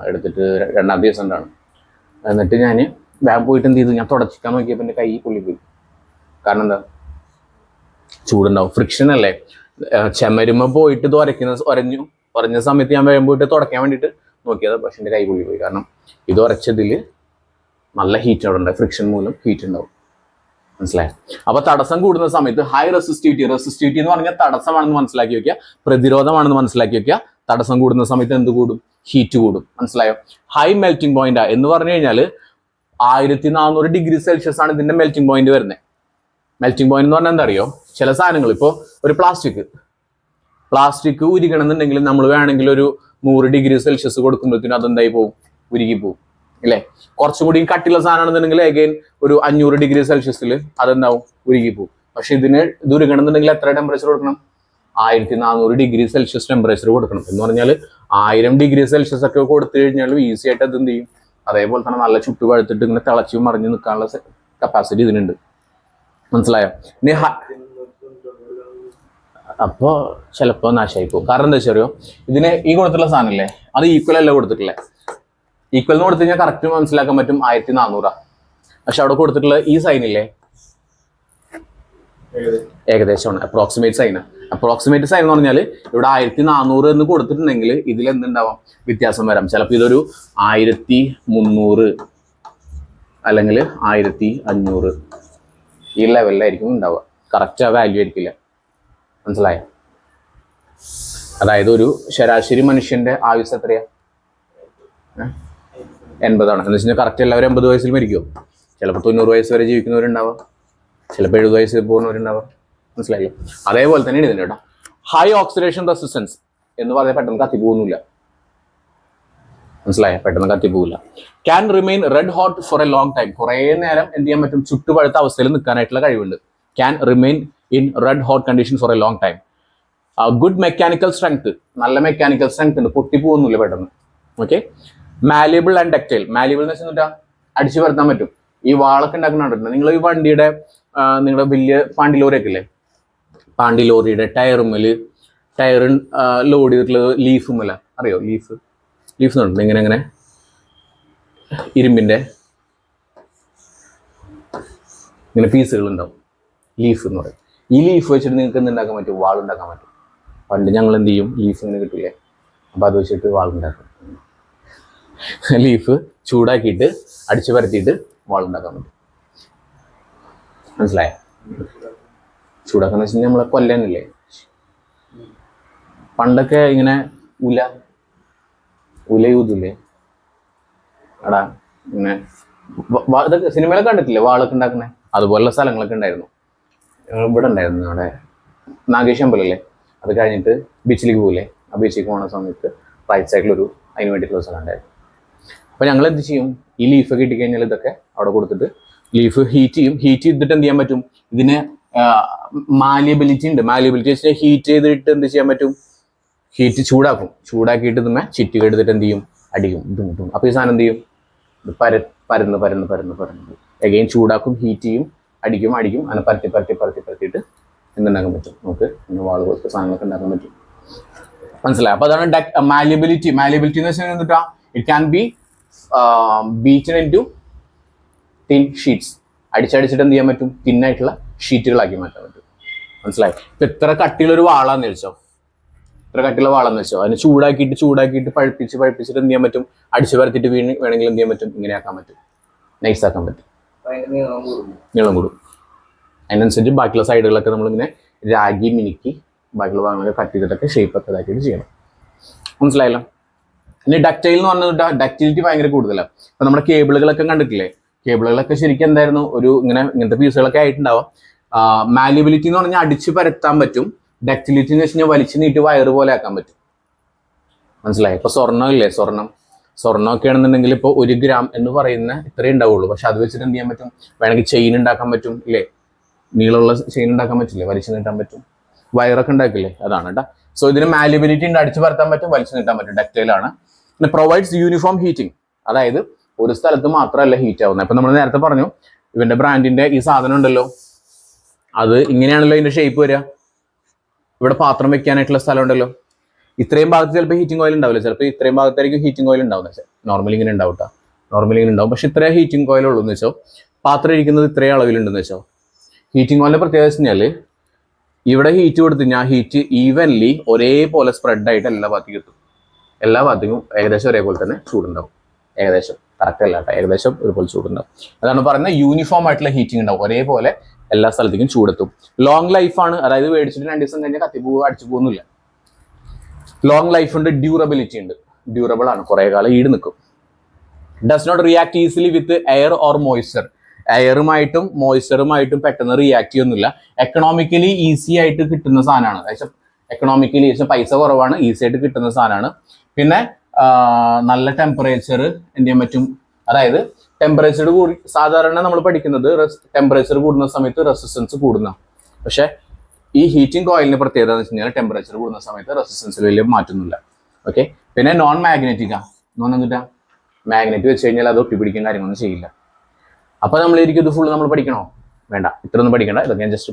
എടുത്തിട്ട് 2-ാം ദിവസം ഉണ്ടാണ്. എന്നിട്ട് ഞാൻ വേഗം പോയിട്ട് എന്ത് ചെയ്തു? ഞാൻ തുടച്ചിക്കാൻ നോക്കിയപ്പോൾ എൻ്റെ കൈ പൊള്ളിപ്പോയി. കാരണം എന്താ? ചൂടുണ്ടാവും, ഫ്രിക്ഷൻ അല്ലേ. ചെമരുമ്പോ പോയിട്ട് ഇത് ഉരഞ്ഞ സമയത്ത് ഞാൻ വേഗം പോയിട്ട് തുടയ്ക്കാൻ വേണ്ടിയിട്ട് നോക്കിയത്, പക്ഷെ എൻ്റെ കൈ പൊള്ളിപ്പോയി. കാരണം ഇത് ഉരച്ചതിൽ നല്ല ഹീറ്റ് അവിടെ ഉണ്ടാവും, ഫ്രിക്ഷൻ മൂലം ഹീറ്റ് ഉണ്ടാവും. മനസ്സിലായോ? അപ്പൊ തടസ്സം കൂടുന്ന സമയത്ത് ഹൈ റെസിസ്റ്റിവിറ്റി എന്ന് പറഞ്ഞാൽ തടസ്സമാണെന്ന് മനസ്സിലാക്കി വെക്കുക, പ്രതിരോധമാണെന്ന് മനസ്സിലാക്കി വെക്കുക. തടസ്സം കൂടുന്ന സമയത്ത് എന്ത് കൂടും? ഹീറ്റ് കൂടും. മനസ്സിലായോ? ഹൈ മെൽറ്റിംഗ് പോയിന്റ് എന്ന് പറഞ്ഞു കഴിഞ്ഞാൽ 1400 ഡിഗ്രി സെൽഷ്യസ് ആണ് ഇതിന്റെ മെൽറ്റിംഗ് പോയിന്റ് വരുന്നത്. മെൽറ്റിംഗ് പോയിന്റ് എന്ന് പറഞ്ഞാൽ എന്താ അറിയോ? ചില സാധനങ്ങൾ, ഇപ്പോൾ ഒരു പ്ലാസ്റ്റിക് ഉരുകണമെന്നുണ്ടെങ്കിൽ നമ്മൾ വേണമെങ്കിൽ ഒരു 100 ഡിഗ്രി സെൽഷ്യസ് കൊടുക്കുമ്പോഴത്തേനും അതെന്തായി പോകും? ഉരുകി പോകും ഇല്ലേ? കുറച്ചും കൂടി കട്ടിയുള്ള സാധനമാണെന്നുണ്ടെങ്കിൽ അഗൈൻ ഒരു 500 ഡിഗ്രി സെൽഷ്യസിൽ അതെന്താവും? ഉരുകി പോകും. പക്ഷെ ഇത് ഉരുകണമെന്നുണ്ടെങ്കിൽ എത്ര ടെമ്പറേച്ചർ കൊടുക്കണം? 1400 ഡിഗ്രി സെൽഷ്യസ് ടെമ്പറേച്ചർ കൊടുക്കണം. എന്ന് പറഞ്ഞാൽ 1000 ഡിഗ്രി സെൽഷ്യസ് ഒക്കെ കൊടുത്തു കഴിഞ്ഞാൽ ഈസി ആയിട്ട് അത് എന്ത് ചെയ്യും? അതേപോലെ തന്നെ നല്ല ചുട്ടു പഴുത്തിട്ട് ഇങ്ങനെ തിളച്ചു മറിഞ്ഞ് നിൽക്കാനുള്ള കപ്പാസിറ്റി ഇതിനുണ്ട്. മനസ്സിലായോ? ഇനി അപ്പോൾ ചിലപ്പോൾ നാശമായി പോകും. കാരണം എന്താ വെച്ചറിയോ? ഇതിന് ഈ കൊടുത്തിട്ടുള്ള സാധനമല്ലേ, അത് ഈക്വൽ അല്ല കൊടുത്തിട്ടില്ലേ. ഈക്വൽ എന്ന് കൊടുത്തു കഴിഞ്ഞാൽ കറക്റ്റ് മനസ്സിലാക്കാൻ പറ്റും 1400. പക്ഷെ അവിടെ കൊടുത്തിട്ടുള്ള ഈ സൈനില്ലേ, ഏകദേശമാണ്, അപ്രോക്സിമേറ്റ് സൈൻ എന്ന് പറഞ്ഞാൽ ഇവിടെ 1400 എന്ന് കൊടുത്തിട്ടുണ്ടെങ്കിൽ ഇതിൽ എന്തുണ്ടാവാം? വ്യത്യാസം വരാം. ചിലപ്പോൾ ഇതൊരു 1300 അല്ലെങ്കിൽ 1500 ഈ ലെവലിലായിരിക്കും ഉണ്ടാവുക. കറക്റ്റ് ആ വാല്യൂ ആയിരിക്കില്ല. മനസ്സിലായോ? അതായത് ഒരു ശരാശരി മനുഷ്യന്റെ ആയുസ് എത്രയാ? 80 എന്ന് വെച്ച് കഴിഞ്ഞാൽ കറക്റ്റ് എല്ലാവരും 80 വയസ്സിൽ മരിക്കുമോ? ചിലപ്പോൾ 90 വയസ്സ് വരെ ജീവിക്കുന്നവരുണ്ടാവാം, ചിലപ്പോൾ 70 വയസ്സിൽ പോകുന്നവരുണ്ടാവാം. മനസ്സിലായില്ലേ? അതേപോലെ തന്നെയാണ് ഇതിൻ്റെ കേട്ടോ. ഹൈ ഓക്സിഡേഷൻ റെസിസ്റ്റൻസ് എന്ന് പറഞ്ഞാൽ പെട്ടെന്ന് കത്തിപ്പോകുന്നില്ല. മനസ്സിലായോ? പെട്ടെന്ന് കത്തിപ്പോകില്ല. Can remain red hot for a long time. കുറേ നേരം എന്ത് ചെയ്യാൻ പറ്റും? ചുട്ടുപഴുത്ത അവസ്ഥയിൽ നിൽക്കാനായിട്ടുള്ള കഴിവുണ്ട്. Can remain in red hot condition for a long time. Good mechanical strength. നല്ല മെക്കാനിക്കൽ സ്ട്രെങ്ത് ഉണ്ട്, പൊട്ടിപ്പോകുന്നില്ല പെട്ടെന്ന്. Okay. Malleable and ductile. Malleable എന്ന് വെച്ചാൽ അടിച്ചു വരുത്താൻ പറ്റും. ഈ വാളൊക്കെ ഉണ്ടാക്കുന്നുണ്ട് നിങ്ങൾ. ഈ വണ്ടിയുടെ നിങ്ങളുടെ വലിയ പാണ്ടി ലോറിയൊക്കെ ഇല്ലേ, പാണ്ടി ലോറിയുടെ ടയർ ലോഡ് ചെയ്തിട്ടുള്ള ലീഫുമല്ല, അറിയോ? ലീഫ് എന്നുണ്ട് ഇങ്ങനെ ഇരുമ്പിൻ്റെ ഇങ്ങനെ പീസുകൾ ഉണ്ടാവും, ലീഫ് എന്ന് പറയും. ഈ ലീഫ് വെച്ചിട്ട് നിങ്ങൾക്ക് എന്തുണ്ടാക്കാൻ പറ്റും? വാളുണ്ടാക്കാൻ പറ്റും. പണ്ട് ഞങ്ങൾ എന്ത് ചെയ്യും? ലീഫ് ഇങ്ങനെ കിട്ടില്ലേ, അപ്പോൾ അത് വെച്ചിട്ട് വാളുണ്ടാക്കും. ലീഫ് ചൂടാക്കിയിട്ട് അടിച്ചു പരത്തിയിട്ട് വാളുണ്ടാക്കാൻ പറ്റും. മനസ്സിലായോ? ചൂടാക്കാന്ന് വെച്ച് കഴിഞ്ഞാൽ നമ്മളെ കൊല്ലാനില്ലേ, പണ്ടൊക്കെ ഇങ്ങനെ ഉല യൂതില്ലേ എടാ, ഇങ്ങനെ ഇതൊക്കെ സിനിമയിലൊക്കെ കണ്ടിട്ടില്ലേ വാളൊക്കെ ഉണ്ടാക്കുന്നത്? അതുപോലുള്ള സ്ഥലങ്ങളൊക്കെ ഉണ്ടായിരുന്നു. ഇവിടെ ഉണ്ടായിരുന്നു, നമ്മുടെ നാഗേശ് അമ്പലല്ലേ, അത് കഴിഞ്ഞിട്ട് ബീച്ചിലേക്ക് പോകില്ലേ, ആ ബീച്ചിലേക്ക് പോകുന്ന സമയത്ത് റൈറ്റ് സൈഡിലൊരു അതിന് വേണ്ടിയിട്ടുള്ള സ്ഥലം ഉണ്ടായിരുന്നു. അപ്പോൾ ഞങ്ങൾ എന്ത് ചെയ്യും? ഈ ലീഫൊക്കെ കിട്ടിക്കഴിഞ്ഞാൽ ഇതൊക്കെ അവിടെ കൊടുത്തിട്ട് ലീഫ് ഹീറ്റ് ചെയ്തിട്ട് എന്ത് ചെയ്യാൻ പറ്റും? ഇതിന് മാലിയബിലിറ്റി ഉണ്ട്. മാലിയബിലിറ്റി വെച്ചാൽ ഹീറ്റ് ചെയ്തിട്ട് എന്ത് ചെയ്യാൻ പറ്റും? ഹീറ്റ് ചൂടാക്കിയിട്ട് ഇതിന്മേ ചിറ്റുക എടുത്തിട്ട് എന്ത് ചെയ്യും? അടിക്കും. ഇതും അപ്പോൾ ഈ സാധനം എന്ത് ചെയ്യും? ഇത് പരന്ന് എഗെയിൻ ചൂടാക്കും, ഹീറ്റ് ചെയ്യും, അടിക്കും. അങ്ങനെ പരത്തിയിട്ട് എന്തുണ്ടാക്കാൻ പറ്റും? നമുക്ക് ഇങ്ങനെ വാൾ പോലത്തെ സാധനങ്ങളൊക്കെ ഉണ്ടാക്കാൻ പറ്റും. മനസ്സിലായി? അപ്പൊ അതാണ് മാലിയബിലിറ്റി. മാലിയബിലിറ്റി എന്ന് വെച്ചാൽ എന്താ? It can be beaten into thin sheets. അടിച്ചടിച്ചിട്ട് എന്ത് ചെയ്യാൻ പറ്റും? തിന്നായിട്ടുള്ള ഷീറ്റുകളാക്കി മാറ്റാൻ പറ്റും. മനസ്സിലായി? ഇപ്പൊ എത്ര കട്ടിയുള്ളൊരു വാളാന്ന് വെച്ചോ, ഇത്ര കട്ടിയുള്ള വാളെന്ന് വെച്ചോ, അതിനെ ചൂടാക്കിയിട്ട് പഴുപ്പിച്ചിട്ട് എന്ത് ചെയ്യാൻ പറ്റും? അടിച്ചു പരത്തിയിട്ട് വേണമെങ്കിൽ എന്ത് ചെയ്യാൻ പറ്റും? ഇങ്ങനെ ആക്കാൻ പറ്റും, നൈസ് ആക്കാൻ പറ്റും, നീളം കൂടും. അതിനനുസരിച്ച് ബാക്കിയുള്ള സൈഡുകളൊക്കെ നമ്മളിങ്ങനെ രാഗി മിനുക്കി ബാക്കിയുള്ള ഭാഗങ്ങളൊക്കെ കട്ട് ചെയ്തിട്ടൊക്കെ ഷേപ്പൊക്കെ ഇതാക്കിയിട്ട് ചെയ്യണം. മനസ്സിലായല്ലോ? ഇനി ഡക്റ്റൈൽ എന്ന് പറഞ്ഞാൽ ഡക്റ്റിലിറ്റി ഭയങ്കര കൂടുതലാണ്. ഇപ്പൊ നമ്മുടെ കേബിളുകളൊക്കെ കണ്ടിട്ടില്ലേ? കേബിളുകളൊക്കെ ശരിക്കും എന്തായിരുന്നു? ഇങ്ങനത്തെ പീസുകളൊക്കെ ആയിട്ടുണ്ടാവാം. മാലിയബിലിറ്റി എന്ന് പറഞ്ഞാൽ അടിച്ച് പരത്താൻ പറ്റും. ഡക്റ്റിലിറ്റി എന്ന് വെച്ച് കഴിഞ്ഞാൽ വലിച്ചു നീട്ടി വയറ് പോലെ ആക്കാൻ പറ്റും. മനസ്സിലായി? ഇപ്പൊ സ്വർണ്ണം ഇല്ലേ, സ്വർണ്ണമൊക്കെ ആണെന്നുണ്ടെങ്കിൽ ഇപ്പോൾ 1 ഗ്രാം എന്ന് പറയുന്ന ഇത്രയേ ഉണ്ടാവുള്ളൂ. പക്ഷെ അത് വെച്ചിട്ട് എന്ത് ചെയ്യാൻ പറ്റും? വേണമെങ്കിൽ ചെയിൻ ഉണ്ടാക്കാൻ പറ്റും ഇല്ലേ? നീളമുള്ള ചെയിൻ ഉണ്ടാക്കാൻ പറ്റില്ലേ? വലിച്ചു നീട്ടാൻ പറ്റും. വയറൊക്കെ ഉണ്ടാക്കില്ലേ? അതാണ് കേട്ടോ. സോ ഇതിന് മാലിയബിലിറ്റി ഉണ്ട്, അടിച്ചു പരത്താൻ പറ്റും, വലിച്ചു നീട്ടാൻ പറ്റും. ഡക്റ്റൈലാണ്. പിന്നെ പ്രൊവൈഡ്സ് യൂണിഫോം ഹീറ്റിംഗ്. അതായത് ഒരു സ്ഥലത്ത് മാത്രമല്ല ഹീറ്റ് ആവുന്നത്. ഇപ്പൊ നമ്മൾ നേരത്തെ പറഞ്ഞു ഇവന്റെ ബ്രാൻഡിന്റെ ഈ സാധനം ഉണ്ടല്ലോ, അത് ഇങ്ങനെയാണല്ലോ ഇതിന്റെ ഷേപ്പ് വരിക. ഇവിടെ പാത്രം വെക്കാനായിട്ടുള്ള സ്ഥലം ഉണ്ടല്ലോ, ഇത്രയും ഭാഗത്ത് ചിലപ്പോൾ ഹീറ്റിംഗ് ഓയിൽ ഉണ്ടാവില്ല, ചിലപ്പോൾ ഇത്രയും ഭാഗത്തായിരിക്കും ഹീറ്റിംഗ് ഓയിൽ ഉണ്ടാവുന്നത് വെച്ചാൽ. നോർമലി ഇങ്ങനെ ഉണ്ടാവും കേട്ടോ, നോർമലി ഇങ്ങനെ ഉണ്ടാവും. പക്ഷെ ഇത്രയും ഹീറ്റിംഗ് ഓയിൽ ഉള്ളൂ എന്ന് വെച്ചോ, പാത്രം ഇരിക്കുന്നത് ഇത്രയും അളവിലുണ്ടെന്ന് വെച്ചോ. ഹീറ്റിംഗ് ഓയിലിന്റെ പ്രത്യേകത വെച്ച് കഴിഞ്ഞാൽ ഇവിടെ ഹീറ്റ് കൊടുത്ത് കഴിഞ്ഞാൽ ഹീറ്റ് ഈവൻലി ഒരേപോലെ സ്പ്രെഡ് ആയിട്ട് എല്ലാ ഭാഗത്തേക്കും എത്തും. എല്ലാ ഭാഗത്തേക്കും ഏകദേശം ഒരേപോലെ തന്നെ ചൂടുണ്ടാവും. ഏകദേശം കറക്റ്റ് അല്ല കേട്ടോ, ഏകദേശം ഒരുപോലെ ചൂടുണ്ടാവും. അതാണ് പറയുന്നത് യൂണിഫോം ആയിട്ടുള്ള ഹീറ്റിംഗ് ഉണ്ടാവും, ഒരേപോലെ എല്ലാ സ്ഥലത്തേക്കും ചൂടെത്തും. ലോങ് ലൈഫാണ്, അതായത് മേടിച്ചിട്ട് 2 ദിവസം കഴിഞ്ഞാൽ കത്തിപ്പോവുക, അടിച്ചു പോകുന്നില്ല. ലോങ് ലൈഫ് ഉണ്ട്, ഡ്യൂറബിലിറ്റി ഉണ്ട്, ഡ്യൂറബിൾ ആണ്, കുറെ കാലം ഈട് നിൽക്കും. Does not react easily with air or moisture. എയറുമായിട്ടും മോയ്സ്ചറുമായിട്ടും പെട്ടെന്ന് റിയാക്ട് ചെയ്യൊന്നുമില്ല. എക്കണോമിക്കലി ഈസി ആയിട്ട് കിട്ടുന്ന സാധനമാണ്. എക്കണോമിക്കലി പൈസ കുറവാണ്, ഈസി ആയിട്ട് കിട്ടുന്ന സാധനമാണ്. പിന്നെ നല്ല ടെമ്പറേച്ചർ എന്ത് ചെയ്യാൻ പറ്റും? അതായത് ടെമ്പറേച്ചർ കൂടി, സാധാരണ നമ്മൾ പഠിക്കുന്നത് ടെമ്പറേച്ചർ കൂടുന്ന സമയത്ത് റെസിസ്റ്റൻസ് കൂടുന്ന. പക്ഷെ ഈ ഹീറ്റിംഗ് കോയിലിന് പ്രത്യേകത എന്ന് വെച്ച് കഴിഞ്ഞാൽ ടെമ്പറേച്ചർ കൂടുന്ന സമയത്ത് റെസിസ്റ്റൻസിൽ വലിയ മാറ്റമൊന്നുമില്ല. ഓക്കെ. പിന്നെ നോൺ മാഗ്നറ്റിക്കാ. എന്നിട്ടാ മാഗ്നറ്റ് വെച്ച് കഴിഞ്ഞാൽ അത് ഒട്ടിപ്പിടിക്കുന്ന കാര്യങ്ങളൊന്നും ചെയ്യില്ല. അപ്പൊ നമ്മളിരിക്കും ഇത് ഫുള്ള് നമ്മൾ പഠിക്കണോ? വേണ്ട, ഇത്രയൊന്നും പഠിക്കണ്ട. ഇതൊക്കെ ഞാൻ ജസ്റ്റ്